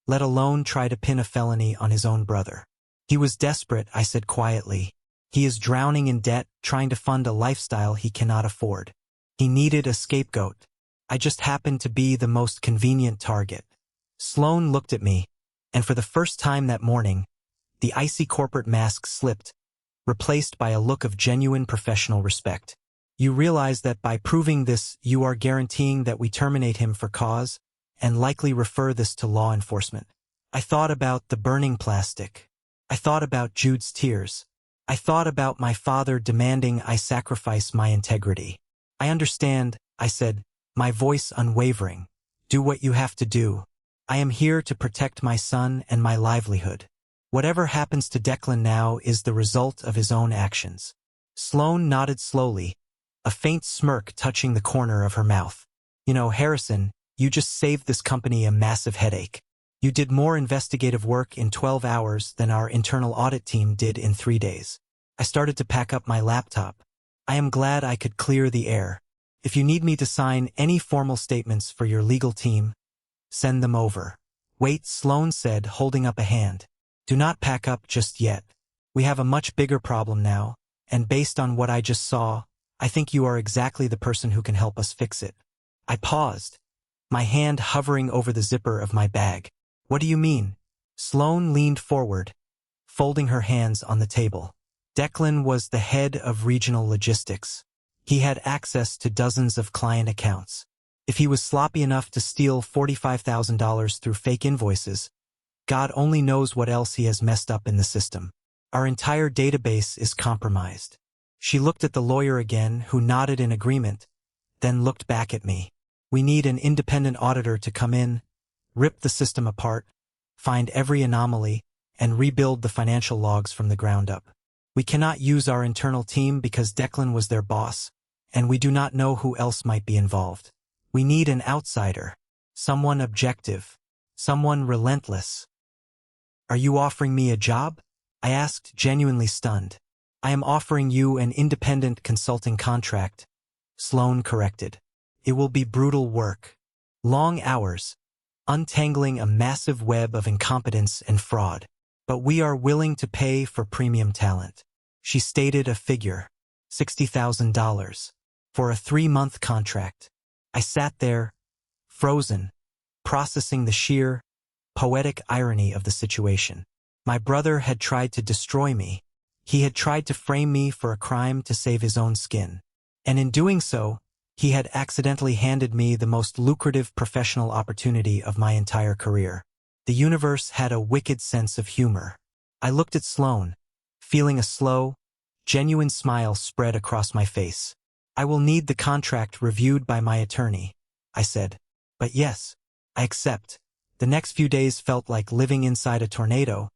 let alone try to pin a felony on his own brother. He was desperate, I said quietly. He is drowning in debt, trying to fund a lifestyle he cannot afford. He needed a scapegoat. I just happened to be the most convenient target. Sloane looked at me, and for the first time that morning, the icy corporate mask slipped, replaced by a look of genuine professional respect. You realize that by proving this, you are guaranteeing that we terminate him for cause, and likely refer this to law enforcement. I thought about the burning plastic. I thought about Jude's tears. I thought about my father demanding I sacrifice my integrity. I understand, I said, my voice unwavering. Do what you have to do. I am here to protect my son and my livelihood. Whatever happens to Declan now is the result of his own actions. Sloane nodded slowly, a faint smirk touching the corner of her mouth. You know, Harrison, you just saved this company a massive headache. You did more investigative work in 12 hours than our internal audit team did in 3 days. I started to pack up my laptop. I am glad I could clear the air. If you need me to sign any formal statements for your legal team, send them over. Wait, Sloane said, holding up a hand. Do not pack up just yet. We have a much bigger problem now, and based on what I just saw, I think you are exactly the person who can help us fix it. I paused, my hand hovering over the zipper of my bag. What do you mean? Sloane leaned forward, folding her hands on the table. Declan was the head of regional logistics. He had access to dozens of client accounts. If he was sloppy enough to steal $45,000 through fake invoices, God only knows what else he has messed up in the system. Our entire database is compromised. She looked at the lawyer again, who nodded in agreement, then looked back at me. We need an independent auditor to come in, rip the system apart, find every anomaly, and rebuild the financial logs from the ground up. We cannot use our internal team because Declan was their boss, and we do not know who else might be involved. We need an outsider, someone objective, someone relentless. Are you offering me a job? I asked, genuinely stunned. I am offering you an independent consulting contract, Sloane corrected. It will be brutal work. Long hours, untangling a massive web of incompetence and fraud. But we are willing to pay for premium talent. She stated a figure, $60,000, for a 3-month contract. I sat there, frozen, processing the sheer, poetic irony of the situation. My brother had tried to destroy me. He had tried to frame me for a crime to save his own skin. And in doing so, he had accidentally handed me the most lucrative professional opportunity of my entire career. The universe had a wicked sense of humor. I looked at Sloane, feeling a slow, genuine smile spread across my face. I will need the contract reviewed by my attorney, I said. But yes, I accept. The next few days felt like living inside a tornado,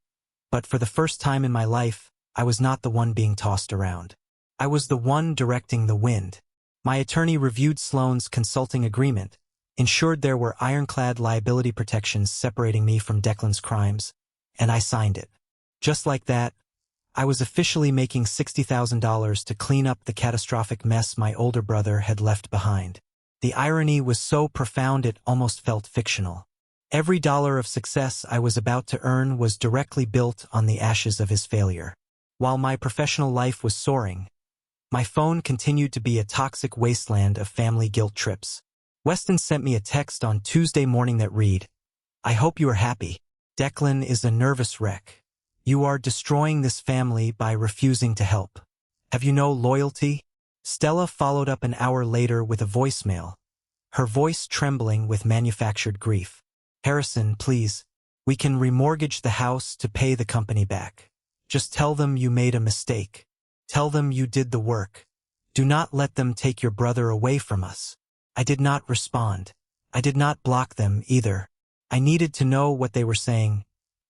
but for the first time in my life, I was not the one being tossed around. I was the one directing the wind. My attorney reviewed Sloane's consulting agreement, ensured there were ironclad liability protections separating me from Declan's crimes, and I signed it. Just like that, I was officially making $60,000 to clean up the catastrophic mess my older brother had left behind. The irony was so profound it almost felt fictional. Every dollar of success I was about to earn was directly built on the ashes of his failure. While my professional life was soaring, my phone continued to be a toxic wasteland of family guilt trips. Weston sent me a text on Tuesday morning that read, "I hope you are happy. Declan is a nervous wreck. You are destroying this family by refusing to help. Have you no loyalty?" Stella followed up an hour later with a voicemail, her voice trembling with manufactured grief. "Harrison, please. We can remortgage the house to pay the company back. Just tell them you made a mistake. Tell them you did the work. Do not let them take your brother away from us." I did not respond. I did not block them either. I needed to know what they were saying,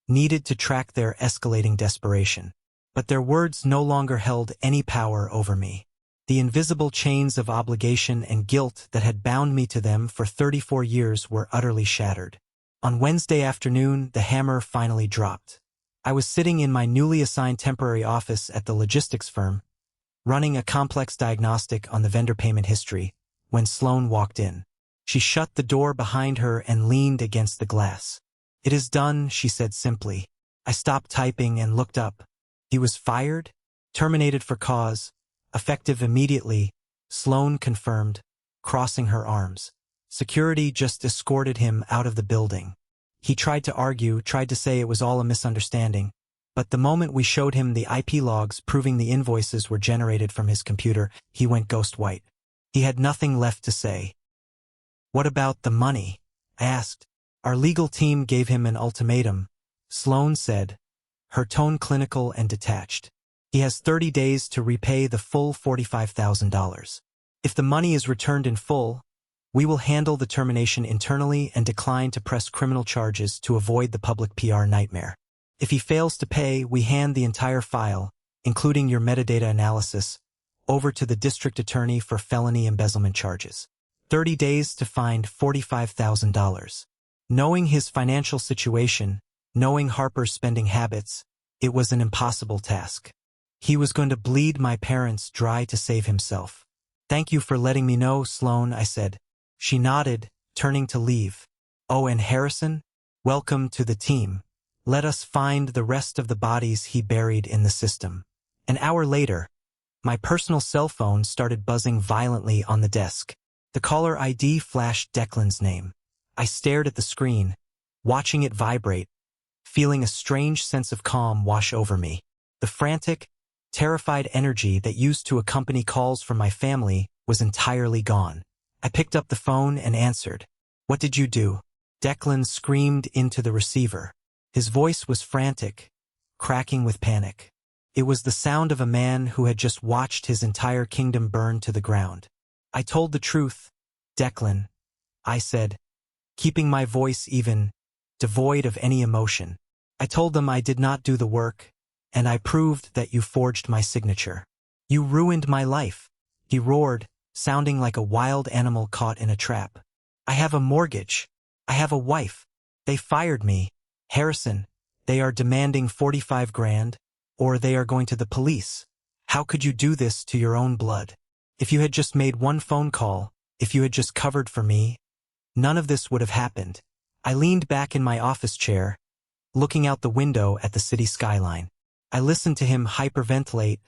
needed to track their escalating desperation. But their words no longer held any power over me. The invisible chains of obligation and guilt that had bound me to them for 34 years were utterly shattered. On Wednesday afternoon, the hammer finally dropped. I was sitting in my newly assigned temporary office at the logistics firm, running a complex diagnostic on the vendor payment history, when Sloane walked in. She shut the door behind her and leaned against the glass. "It is done," she said simply. I stopped typing and looked up. "He was fired? Terminated for cause. Effective immediately," Sloane confirmed, crossing her arms. "Security just escorted him out of the building." He tried to argue, tried to say it was all a misunderstanding, but the moment we showed him the IP logs proving the invoices were generated from his computer, he went ghost white. He had nothing left to say. "What about the money?" I asked. "Our legal team gave him an ultimatum," Sloane said, her tone clinical and detached. "He has 30 days to repay the full $45,000. If the money is returned in full, we will handle the termination internally and decline to press criminal charges to avoid the public PR nightmare. If he fails to pay, we hand the entire file, including your metadata analysis, over to the district attorney for felony embezzlement charges. 30 days to find $45,000. Knowing his financial situation, knowing Harper's spending habits, it was an impossible task. He was going to bleed my parents dry to save himself. "Thank you for letting me know, Sloane," I said. She nodded, turning to leave. "Oh, and Harrison? Welcome to the team. Let us find the rest of the bodies he buried in the system." An hour later, my personal cell phone started buzzing violently on the desk. The caller ID flashed Declan's name. I stared at the screen, watching it vibrate, feeling a strange sense of calm wash over me. The frantic, terrified energy that used to accompany calls from my family was entirely gone. I picked up the phone and answered. "What did you do?" Declan screamed into the receiver. His voice was frantic, cracking with panic. It was the sound of a man who had just watched his entire kingdom burn to the ground. "I told the truth, Declan," I said, keeping my voice even, devoid of any emotion. "I told them I did not do the work, and I proved that you forged my signature. You ruined my life," he roared, sounding like a wild animal caught in a trap. "I have a mortgage. I have a wife. They fired me. Harrison, they are demanding 45 grand, or they are going to the police. How could you do this to your own blood? If you had just made one phone call, if you had just covered for me, none of this would have happened." I leaned back in my office chair, looking out the window at the city skyline. I listened to him hyperventilate,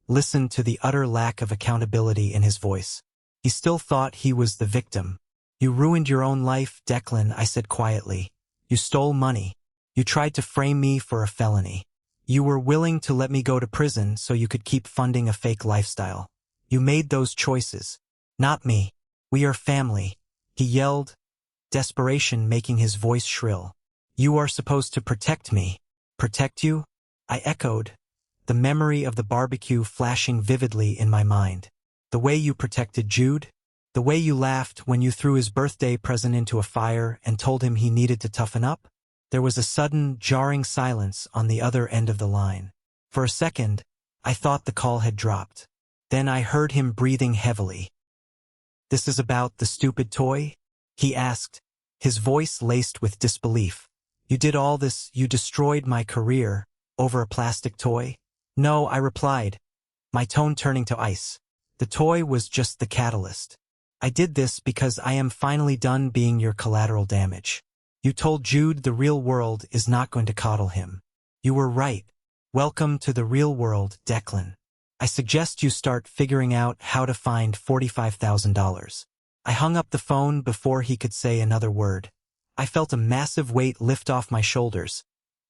listened to the utter lack of accountability in his voice. He still thought he was the victim. "You ruined your own life, Declan," I said quietly. "You stole money. You tried to frame me for a felony. You were willing to let me go to prison so you could keep funding a fake lifestyle. You made those choices. Not me. We are family," he yelled, desperation making his voice shrill. "You are supposed to protect me." "Protect you?" I echoed, the memory of the barbecue flashing vividly in my mind. "The way you protected Jude? The way you laughed when you threw his birthday present into a fire and told him he needed to toughen up?" There was a sudden, jarring silence on the other end of the line. For a second, I thought the call had dropped. Then I heard him breathing heavily. "This is about the stupid toy?" he asked, his voice laced with disbelief. "You did all this, you destroyed my career, over a plastic toy?" "No," I replied, my tone turning to ice. "The toy was just the catalyst. I did this because I am finally done being your collateral damage. You told Jude the real world is not going to coddle him. You were right. Welcome to the real world, Declan. I suggest you start figuring out how to find $45,000. I hung up the phone before he could say another word. I felt a massive weight lift off my shoulders,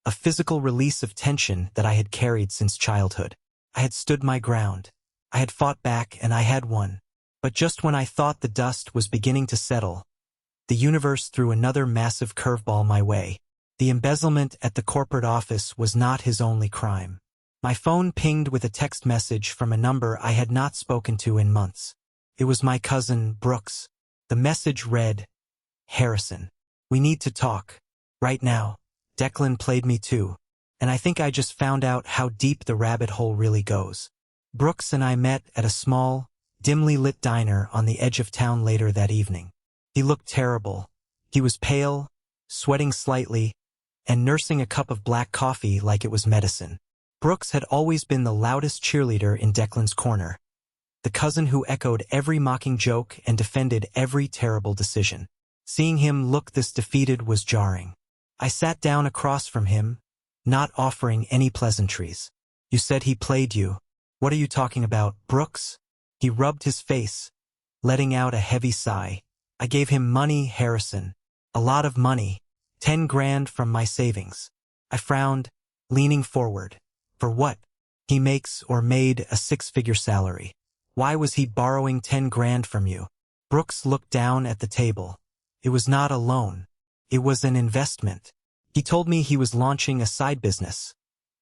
a physical release of tension that I had carried since childhood. I had stood my ground. I had fought back and I had won. But just when I thought the dust was beginning to settle, the universe threw another massive curveball my way. The embezzlement at the corporate office was not his only crime. My phone pinged with a text message from a number I had not spoken to in months. It was my cousin, Brooks. The message read, "Harrison, we need to talk. Right now. Declan played me too, and I think I just found out how deep the rabbit hole really goes. Brooks and I met at a small, dimly lit diner on the edge of town later that evening. He looked terrible. He was pale, sweating slightly, and nursing a cup of black coffee like it was medicine. Brooks had always been the loudest cheerleader in Declan's corner, the cousin who echoed every mocking joke and defended every terrible decision. Seeing him look this defeated was jarring. I sat down across from him, not offering any pleasantries. You said he played you. What are you talking about, Brooks? He rubbed his face, letting out a heavy sigh. I gave him money, Harrison. A lot of money. 10 grand from my savings. I frowned, leaning forward. For what? He makes or made a 6-figure salary. Why was he borrowing 10 grand from you? Brooks looked down at the table. It was not a loan. It was an investment. He told me he was launching a side business,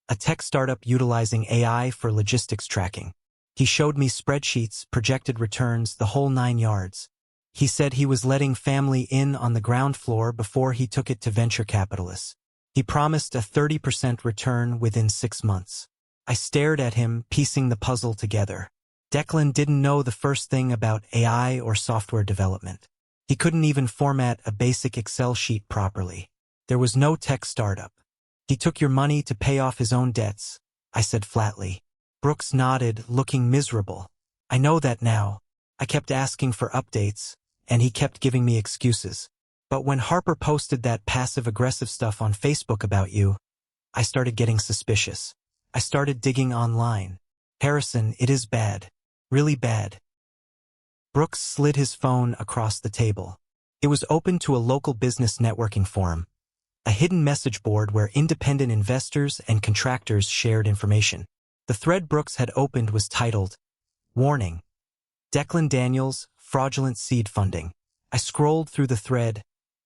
a tech startup utilizing AI for logistics tracking. He showed me spreadsheets, projected returns, the whole 9 yards. He said he was letting family in on the ground floor before he took it to venture capitalists. He promised a 30% return within 6 months. I stared at him, piecing the puzzle together. Declan didn't know the first thing about AI or software development. He couldn't even format a basic Excel sheet properly. There was no tech startup. He took your money to pay off his own debts, I said flatly. Brooks nodded, looking miserable. I know that now. I kept asking for updates, and he kept giving me excuses. But when Harper posted that passive-aggressive stuff on Facebook about you, I started getting suspicious. I started digging online. Harrison, it is bad. Really bad. Brooks slid his phone across the table. It was open to a local business networking forum, a hidden message board where independent investors and contractors shared information. The thread Brooks had opened was titled, Warning, Declan Daniels, Fraudulent Seed Funding. I scrolled through the thread,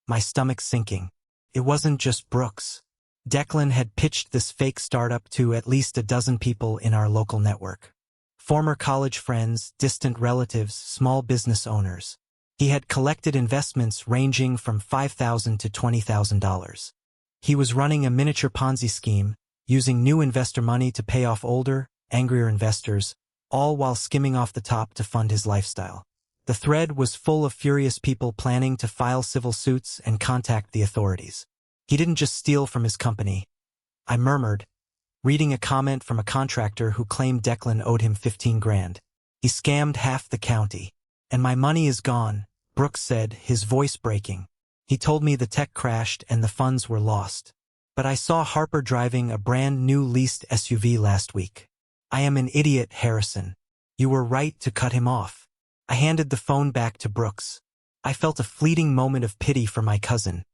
my stomach sinking. It wasn't just Brooks. Declan had pitched this fake startup to at least a dozen people in our local network. Former college friends, distant relatives, small business owners. He had collected investments ranging from $5,000 to $20,000. He was running a miniature Ponzi scheme, using new investor money to pay off older, angrier investors, all while skimming off the top to fund his lifestyle. The thread was full of furious people planning to file civil suits and contact the authorities. He didn't just steal from his company, I murmured, reading a comment from a contractor who claimed Declan owed him 15 grand. He scammed half the county. And my money is gone, Brooks said, his voice breaking. He told me the tech crashed and the funds were lost. But I saw Harper driving a brand new leased SUV last week. I am an idiot, Harrison. You were right to cut him off. I handed the phone back to Brooks. I felt a fleeting moment of pity for my cousin,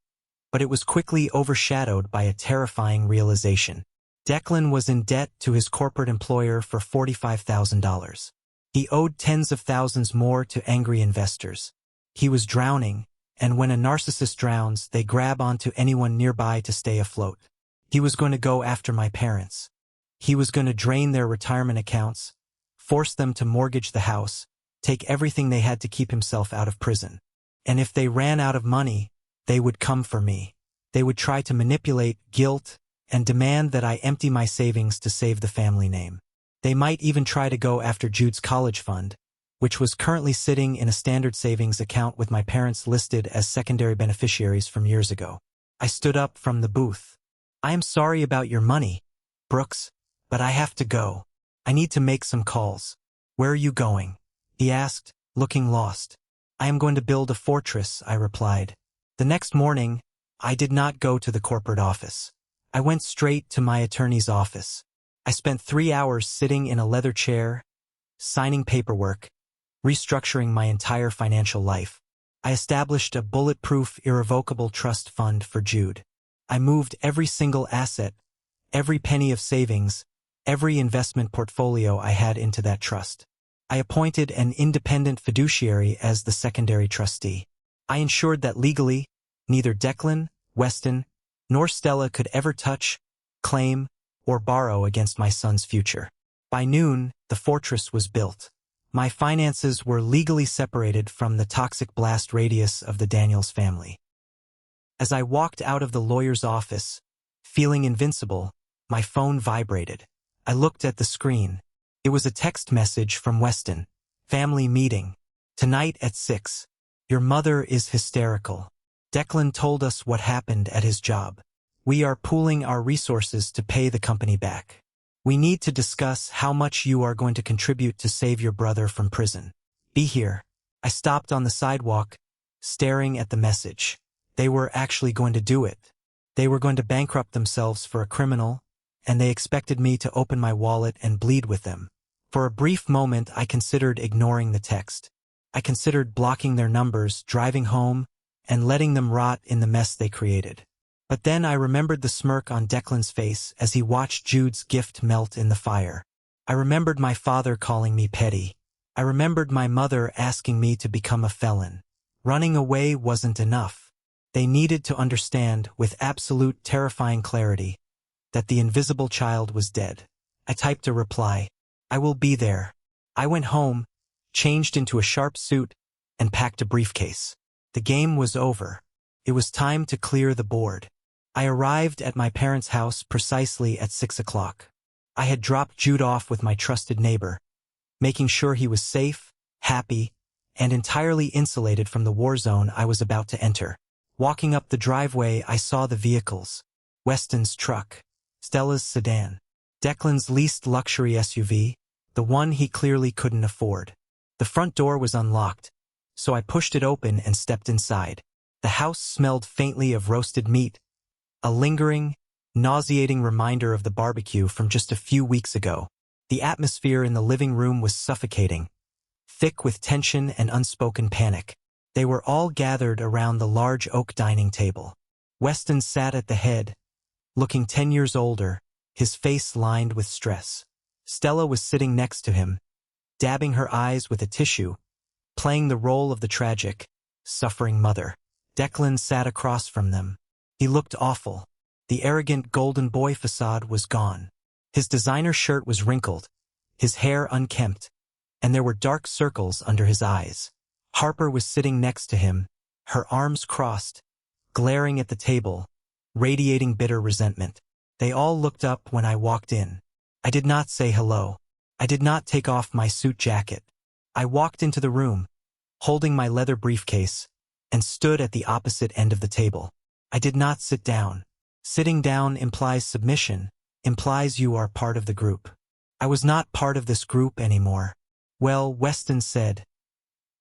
but it was quickly overshadowed by a terrifying realization. Declan was in debt to his corporate employer for $45,000. He owed tens of thousands more to angry investors. He was drowning, and when a narcissist drowns, they grab onto anyone nearby to stay afloat. He was going to go after my parents. He was going to drain their retirement accounts, force them to mortgage the house, take everything they had to keep himself out of prison. And if they ran out of money, they would come for me. They would try to manipulate, guilt, and demand that I empty my savings to save the family name. They might even try to go after Jude's college fund, which was currently sitting in a standard savings account with my parents listed as secondary beneficiaries from years ago. I stood up from the booth. I am sorry about your money, Brooks, but I have to go. I need to make some calls. Where are you going? He asked, looking lost. I am going to build a fortress, I replied. The next morning, I did not go to the corporate office. I went straight to my attorney's office. I spent 3 hours sitting in a leather chair, signing paperwork, restructuring my entire financial life. I established a bulletproof, irrevocable trust fund for Jude. I moved every single asset, every penny of savings, every investment portfolio I had into that trust. I appointed an independent fiduciary as the secondary trustee. I ensured that legally, neither Declan, Weston, nor Stella could ever touch, claim, or borrow against my son's future. By noon, the fortress was built. My finances were legally separated from the toxic blast radius of the Daniels family. As I walked out of the lawyer's office, Feeling invincible, my phone vibrated. I looked at the screen. It was a text message from Weston. Family meeting. Tonight at 6. Your mother is hysterical. Declan told us what happened at his job. We are pooling our resources to pay the company back. We need to discuss how much you are going to contribute to save your brother from prison. Be here. I stopped on the sidewalk, staring at the message. They were actually going to do it. They were going to bankrupt themselves for a criminal, and they expected me to open my wallet and bleed with them. For a brief moment, I considered ignoring the text. I considered blocking their numbers, driving home, and letting them rot in the mess they created. But then I remembered the smirk on Declan's face as he watched Jude's gift melt in the fire. I remembered my father calling me petty. I remembered my mother asking me to become a felon. Running away wasn't enough. They needed to understand, with absolute terrifying clarity, that the invisible child was dead. I typed a reply. I will be there. I went home, changed into a sharp suit, and packed a briefcase. The game was over. It was time to clear the board. I arrived at my parents' house precisely at 6 o'clock. I had dropped Jude off with my trusted neighbor, making sure he was safe, happy, and entirely insulated from the war zone I was about to enter. Walking up the driveway, I saw the vehicles. Weston's truck, Stella's sedan, Declan's leased luxury SUV, the one he clearly couldn't afford. The front door was unlocked, so I pushed it open and stepped inside. The house smelled faintly of roasted meat, a lingering, nauseating reminder of the barbecue from just a few weeks ago. The atmosphere in the living room was suffocating, thick with tension and unspoken panic. They were all gathered around the large oak dining table. Weston sat at the head, looking 10 years older, his face lined with stress. Stella was sitting next to him, dabbing her eyes with a tissue, playing the role of the tragic, suffering mother. Declan sat across from them. He looked awful. The arrogant golden boy facade was gone. His designer shirt was wrinkled, his hair unkempt, and there were dark circles under his eyes. Harper was sitting next to him, her arms crossed, glaring at the table, radiating bitter resentment. They all looked up when I walked in. I did not say hello. I did not take off my suit jacket. I walked into the room, holding my leather briefcase, and stood at the opposite end of the table. I did not sit down. Sitting down implies submission, implies you are part of the group. I was not part of this group anymore. Well, Weston said,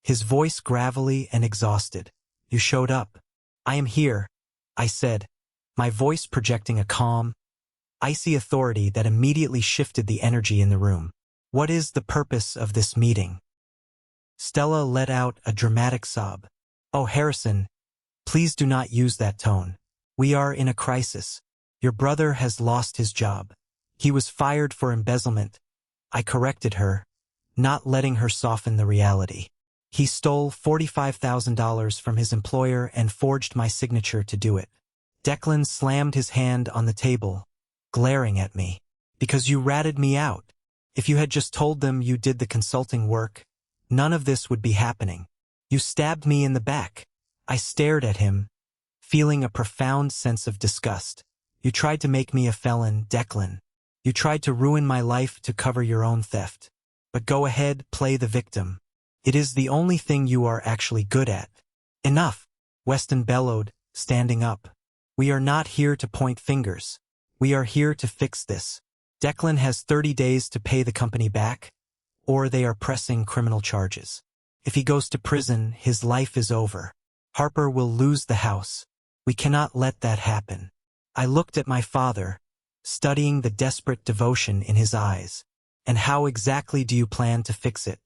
his voice gravelly and exhausted. You showed up. I am here, I said, my voice projecting a calm, icy authority that immediately shifted the energy in the room. What is the purpose of this meeting? Stella let out a dramatic sob. Oh, Harrison, please do not use that tone. We are in a crisis. Your brother has lost his job. He was fired for embezzlement. I corrected her, not letting her soften the reality. He stole $45,000 from his employer and forged my signature to do it. Declan slammed his hand on the table, glaring at me. Because you ratted me out. If you had just told them you did the consulting work, none of this would be happening. You stabbed me in the back. I stared at him, feeling a profound sense of disgust. You tried to make me a felon, Declan. You tried to ruin my life to cover your own theft. But go ahead, play the victim. It is the only thing you are actually good at. Enough, Weston bellowed, standing up. We are not here to point fingers. We are here to fix this. Declan has 30 days to pay the company back, or they are pressing criminal charges. If he goes to prison, his life is over. Harper will lose the house. We cannot let that happen. I looked at my father, studying the desperate devotion in his eyes. And how exactly do you plan to fix it?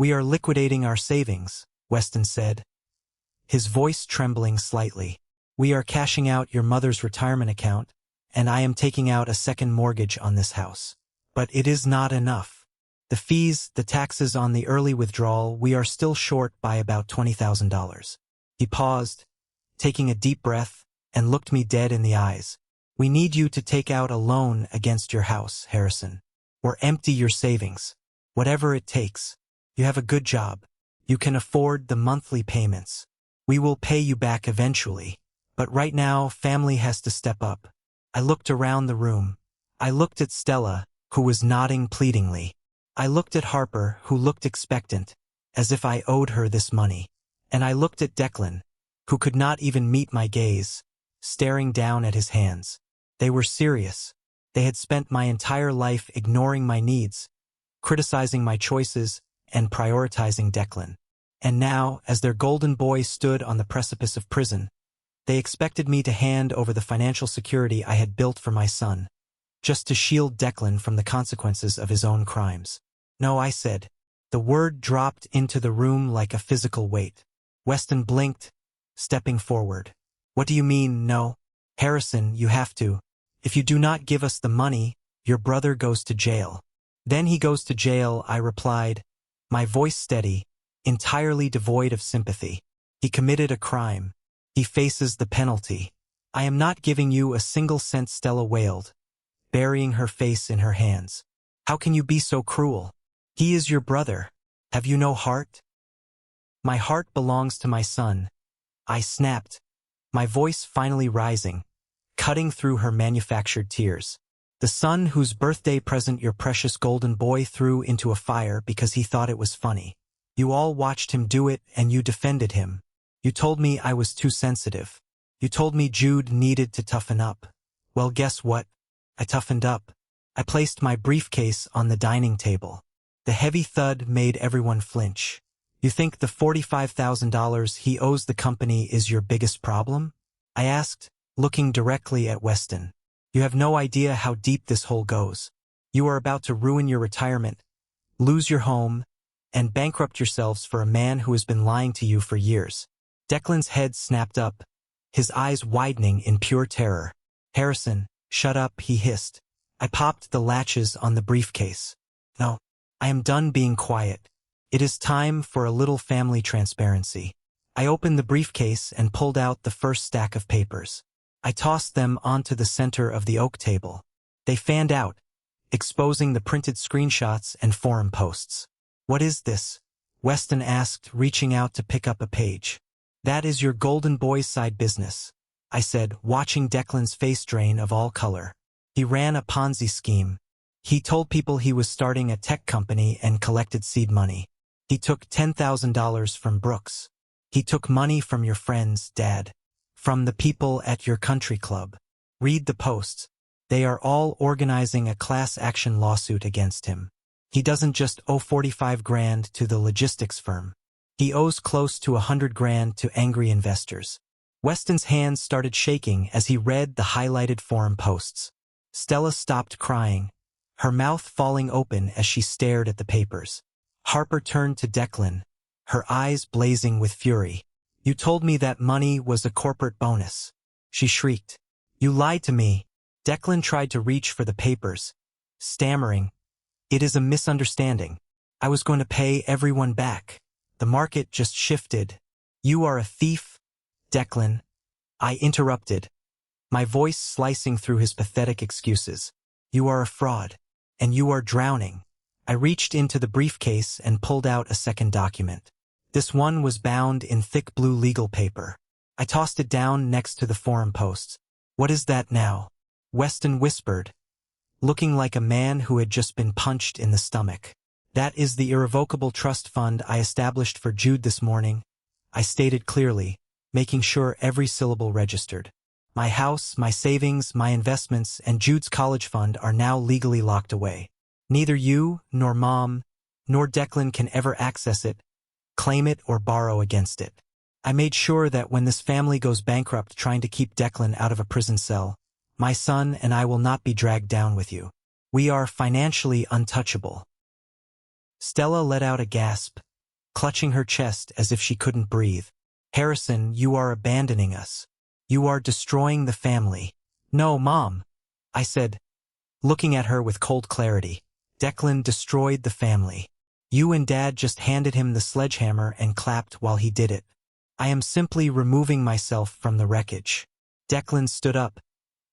We are liquidating our savings, Weston said, his voice trembling slightly. We are cashing out your mother's retirement account, and I am taking out a second mortgage on this house. But it is not enough. The fees, the taxes on the early withdrawal, we are still short by about $20,000. He paused, taking a deep breath, and looked me dead in the eyes. We need you to take out a loan against your house, Harrison, or empty your savings. Whatever it takes. You have a good job. You can afford the monthly payments. We will pay you back eventually. But right now, family has to step up. I looked around the room. I looked at Stella, who was nodding pleadingly. I looked at Harper, who looked expectant, as if I owed her this money. And I looked at Declan, who could not even meet my gaze, staring down at his hands. They were serious. They had spent my entire life ignoring my needs, criticizing my choices, and prioritizing Declan. And now, as their golden boy stood on the precipice of prison, they expected me to hand over the financial security I had built for my son, just to shield Declan from the consequences of his own crimes. No, I said. The word dropped into the room like a physical weight. Weston blinked, stepping forward. What do you mean, no? Harrison, you have to. If you do not give us the money, your brother goes to jail. Then he goes to jail, I replied, my voice steady, entirely devoid of sympathy. He committed a crime. He faces the penalty. I am not giving you a single cent, Stella wailed, burying her face in her hands. How can you be so cruel? He is your brother. Have you no heart? My heart belongs to my son. I snapped, my voice finally rising, cutting through her manufactured tears. The son whose birthday present your precious golden boy threw into a fire because he thought it was funny. You all watched him do it and you defended him. You told me I was too sensitive. You told me Jude needed to toughen up. Well, guess what? I toughened up. I placed my briefcase on the dining table. The heavy thud made everyone flinch. You think the $45,000 he owes the company is your biggest problem? I asked, looking directly at Weston. You have no idea how deep this hole goes. You are about to ruin your retirement, lose your home, and bankrupt yourselves for a man who has been lying to you for years. Declan's head snapped up, his eyes widening in pure terror. Harrison, shut up, he hissed. I popped the latches on the briefcase. No, I am done being quiet. It is time for a little family transparency. I opened the briefcase and pulled out the first stack of papers. I tossed them onto the center of the oak table. They fanned out, exposing the printed screenshots and forum posts. What is this? Weston asked, reaching out to pick up a page. That is your golden boy's side business, I said, watching Declan's face drain of all color. He ran a Ponzi scheme. He told people he was starting a tech company and collected seed money. He took $10,000 from Brooks. He took money from your friends, Dad. From the people at your country club. Read the posts. They are all organizing a class action lawsuit against him. He doesn't just owe 45 grand to the logistics firm. He owes close to 100 grand to angry investors. Weston's hands started shaking as he read the highlighted forum posts. Stella stopped crying, her mouth falling open as she stared at the papers. Harper turned to Declan, her eyes blazing with fury. You told me that money was a corporate bonus. She shrieked. You lied to me. Declan tried to reach for the papers, stammering. It is a misunderstanding. I was going to pay everyone back. The market just shifted. You are a thief, Declan. I interrupted, my voice slicing through his pathetic excuses. You are a fraud, and you are drowning. I reached into the briefcase and pulled out a second document. This one was bound in thick blue legal paper. I tossed it down next to the forum posts. What is that now? Weston whispered, looking like a man who had just been punched in the stomach. That is the irrevocable trust fund I established for Jude this morning, I stated clearly, making sure every syllable registered. My house, my savings, my investments, and Jude's college fund are now legally locked away. Neither you, nor Mom, nor Declan can ever access it, claim it, or borrow against it. I made sure that when this family goes bankrupt trying to keep Declan out of a prison cell, my son and I will not be dragged down with you. We are financially untouchable. Stella let out a gasp, clutching her chest as if she couldn't breathe. Harrison, you are abandoning us. You are destroying the family. No, Mom, I said, looking at her with cold clarity. Declan destroyed the family. You and Dad just handed him the sledgehammer and clapped while he did it. I am simply removing myself from the wreckage. Declan stood up,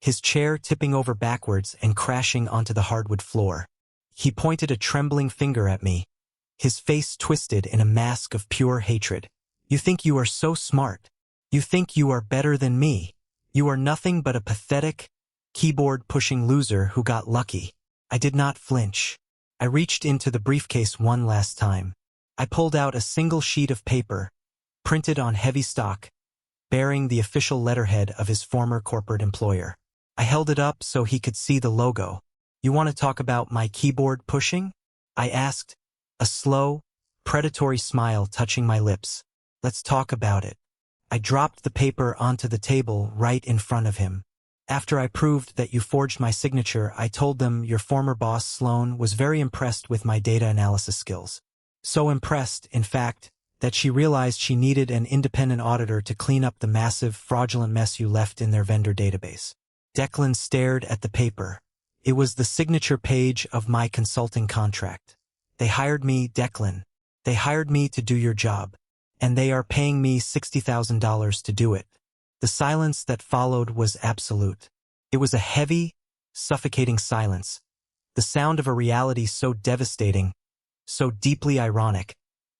his chair tipping over backwards and crashing onto the hardwood floor. He pointed a trembling finger at me, his face twisted in a mask of pure hatred. You think you are so smart. You think you are better than me. You are nothing but a pathetic, keyboard-pushing loser who got lucky. I did not flinch. I reached into the briefcase one last time. I pulled out a single sheet of paper, printed on heavy stock, bearing the official letterhead of his former corporate employer. I held it up so he could see the logo. "You want to talk about my keyboard pushing?" I asked, a slow, predatory smile touching my lips. "Let's talk about it." I dropped the paper onto the table right in front of him. "After I proved that you forged my signature, I told them your former boss, Sloan, was very impressed with my data analysis skills. So impressed, in fact, that she realized she needed an independent auditor to clean up the massive, fraudulent mess you left in their vendor database." Declan stared at the paper. It was the signature page of my consulting contract. "They hired me, Declan. They hired me to do your job. And they are paying me $60,000 to do it." The silence that followed was absolute. It was a heavy, suffocating silence, the sound of a reality so devastating, so deeply ironic,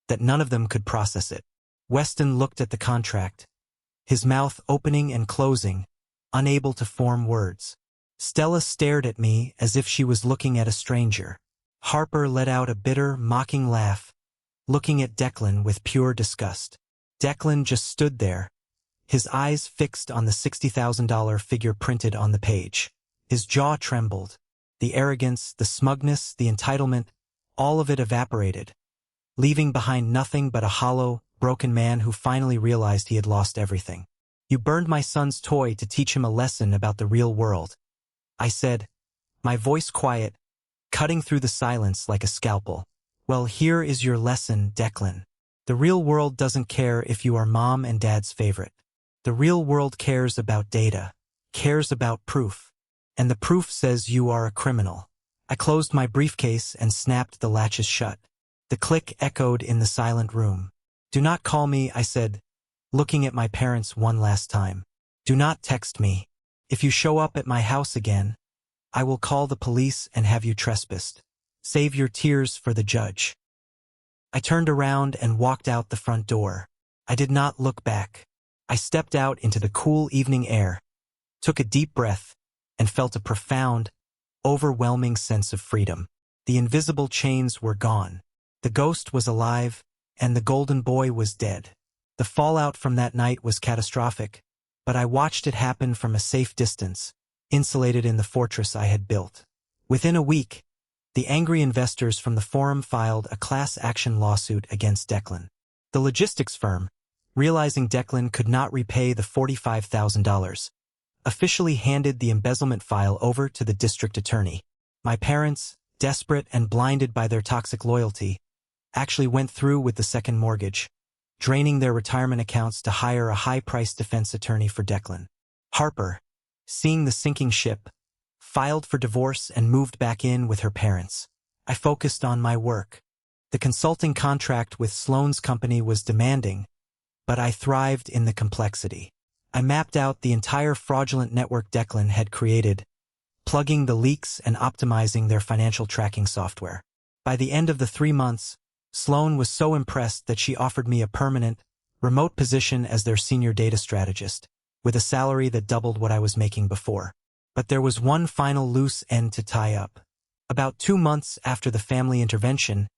that none of them could process it. Weston looked at the contract, his mouth opening and closing, unable to form words. Stella stared at me as if she was looking at a stranger. Harper let out a bitter, mocking laugh, looking at Declan with pure disgust. Declan just stood there, his eyes fixed on the $60,000 figure printed on the page. His jaw trembled. The arrogance, the smugness, the entitlement, all of it evaporated, leaving behind nothing but a hollow, broken man who finally realized he had lost everything. "You burned my son's toy to teach him a lesson about the real world," I said, my voice quiet, cutting through the silence like a scalpel. "Well, here is your lesson, Declan. The real world doesn't care if you are mom and dad's favorite. The real world cares about data, cares about proof. And the proof says you are a criminal." I closed my briefcase and snapped the latches shut. The click echoed in the silent room. "Do not call me," I said, looking at my parents one last time. "Do not text me. If you show up at my house again, I will call the police and have you trespassed. Save your tears for the judge." I turned around and walked out the front door. I did not look back. I stepped out into the cool evening air, took a deep breath, and felt a profound, overwhelming sense of freedom. The invisible chains were gone. The ghost was alive, and the golden boy was dead. The fallout from that night was catastrophic, but I watched it happen from a safe distance, insulated in the fortress I had built. Within a week, the angry investors from the forum filed a class action lawsuit against Declan. The logistics firm, realizing Declan could not repay the $45,000, officially handed the embezzlement file over to the district attorney. My parents, desperate and blinded by their toxic loyalty, actually went through with the second mortgage, draining their retirement accounts to hire a high-priced defense attorney for Declan. Harper, seeing the sinking ship, filed for divorce and moved back in with her parents. I focused on my work. The consulting contract with Sloan's company was demanding, but I thrived in the complexity. I mapped out the entire fraudulent network Declan had created, plugging the leaks and optimizing their financial tracking software. By the end of the 3 months, Sloan was so impressed that she offered me a permanent, remote position as their senior data strategist, with a salary that doubled what I was making before. But there was one final loose end to tie up. About 2 months after the family intervention,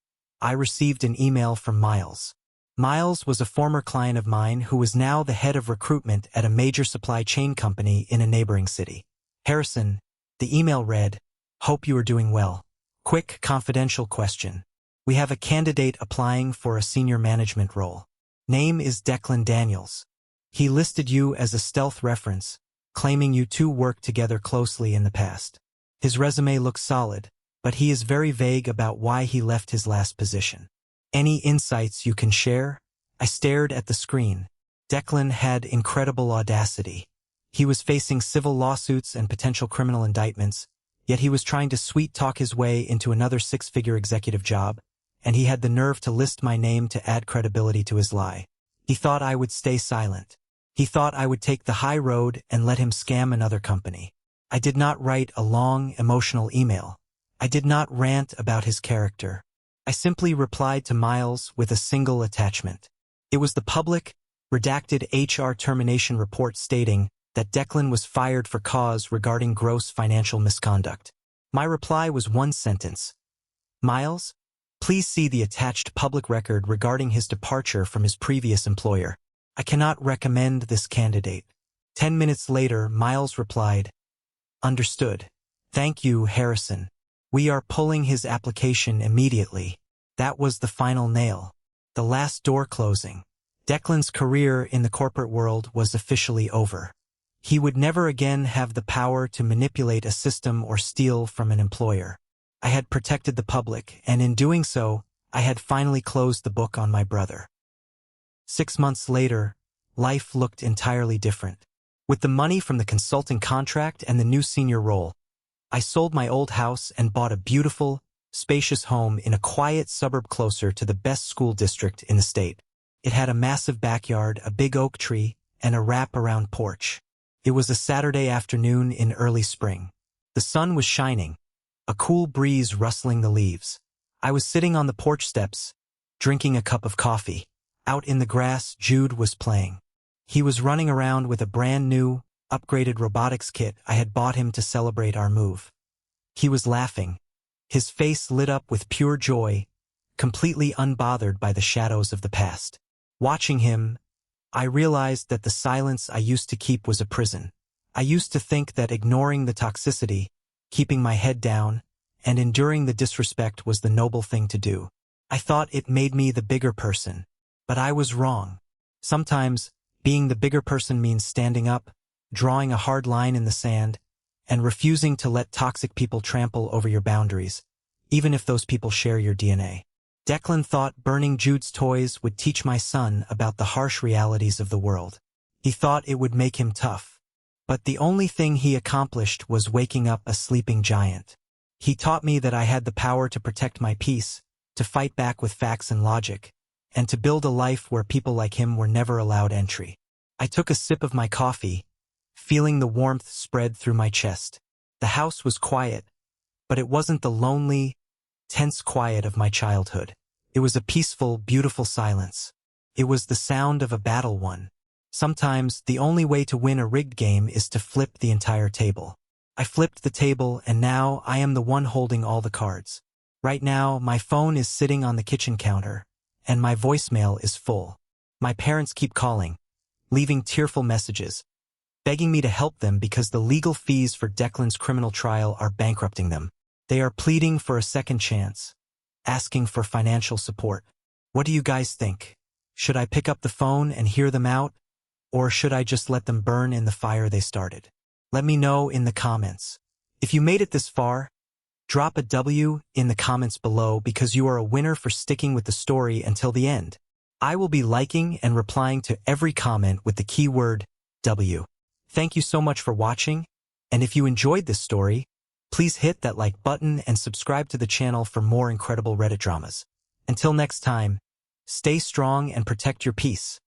I received an email from Miles. Miles was a former client of mine who was now the head of recruitment at a major supply chain company in a neighboring city. "Harrison," the email read, "hope you are doing well. Quick confidential question. We have a candidate applying for a senior management role. Name is Declan Daniels. He listed you as a stealth reference, claiming you two worked together closely in the past. His resume looks solid, but he is very vague about why he left his last position. Any insights you can share?" I stared at the screen. Declan had incredible audacity. He was facing civil lawsuits and potential criminal indictments, yet he was trying to sweet-talk his way into another 6-figure executive job, and he had the nerve to list my name to add credibility to his lie. He thought I would stay silent. He thought I would take the high road and let him scam another company. I did not write a long, emotional email. I did not rant about his character. I simply replied to Miles with a single attachment. It was the public, redacted HR termination report stating, that Declan was fired for cause regarding gross financial misconduct. My reply was one sentence. Miles, please see the attached public record regarding his departure from his previous employer. I cannot recommend this candidate. 10 minutes later, Miles replied, Understood. Thank you, Harrison. We are pulling his application immediately. That was the final nail. The last door closing. Declan's career in the corporate world was officially over. He would never again have the power to manipulate a system or steal from an employer. I had protected the public, and in doing so, I had finally closed the book on my brother. 6 months later, life looked entirely different. With the money from the consulting contract and the new senior role, I sold my old house and bought a beautiful, spacious home in a quiet suburb closer to the best school district in the state. It had a massive backyard, a big oak tree, and a wrap-around porch. It was a Saturday afternoon in early spring. The sun was shining, a cool breeze rustling the leaves. I was sitting on the porch steps, drinking a cup of coffee. Out in the grass, Jude was playing. He was running around with a brand-new, upgraded robotics kit I had bought him to celebrate our move. He was laughing, his face lit up with pure joy, completely unbothered by the shadows of the past. Watching him, I realized that the silence I used to keep was a prison. I used to think that ignoring the toxicity, keeping my head down, and enduring the disrespect was the noble thing to do. I thought it made me the bigger person, but I was wrong. Sometimes, being the bigger person means standing up, drawing a hard line in the sand, and refusing to let toxic people trample over your boundaries, even if those people share your DNA. Declan thought burning Jude's toys would teach my son about the harsh realities of the world. He thought it would make him tough. But the only thing he accomplished was waking up a sleeping giant. He taught me that I had the power to protect my peace, to fight back with facts and logic, and to build a life where people like him were never allowed entry. I took a sip of my coffee, feeling the warmth spread through my chest. The house was quiet, but it wasn't the lonely, tense quiet of my childhood. It was a peaceful, beautiful silence. It was the sound of a battle won. Sometimes, the only way to win a rigged game is to flip the entire table. I flipped the table, and now I am the one holding all the cards. Right now, my phone is sitting on the kitchen counter, and my voicemail is full. My parents keep calling, leaving tearful messages, begging me to help them because the legal fees for Declan's criminal trial are bankrupting them. They are pleading for a second chance, asking for financial support. What do you guys think? Should I pick up the phone and hear them out, or should I just let them burn in the fire they started? Let me know in the comments. If you made it this far, drop a W in the comments below because you are a winner for sticking with the story until the end. I will be liking and replying to every comment with the keyword W. Thank you so much for watching, and if you enjoyed this story, please hit that like button and subscribe to the channel for more incredible Reddit dramas. Until next time, stay strong and protect your peace.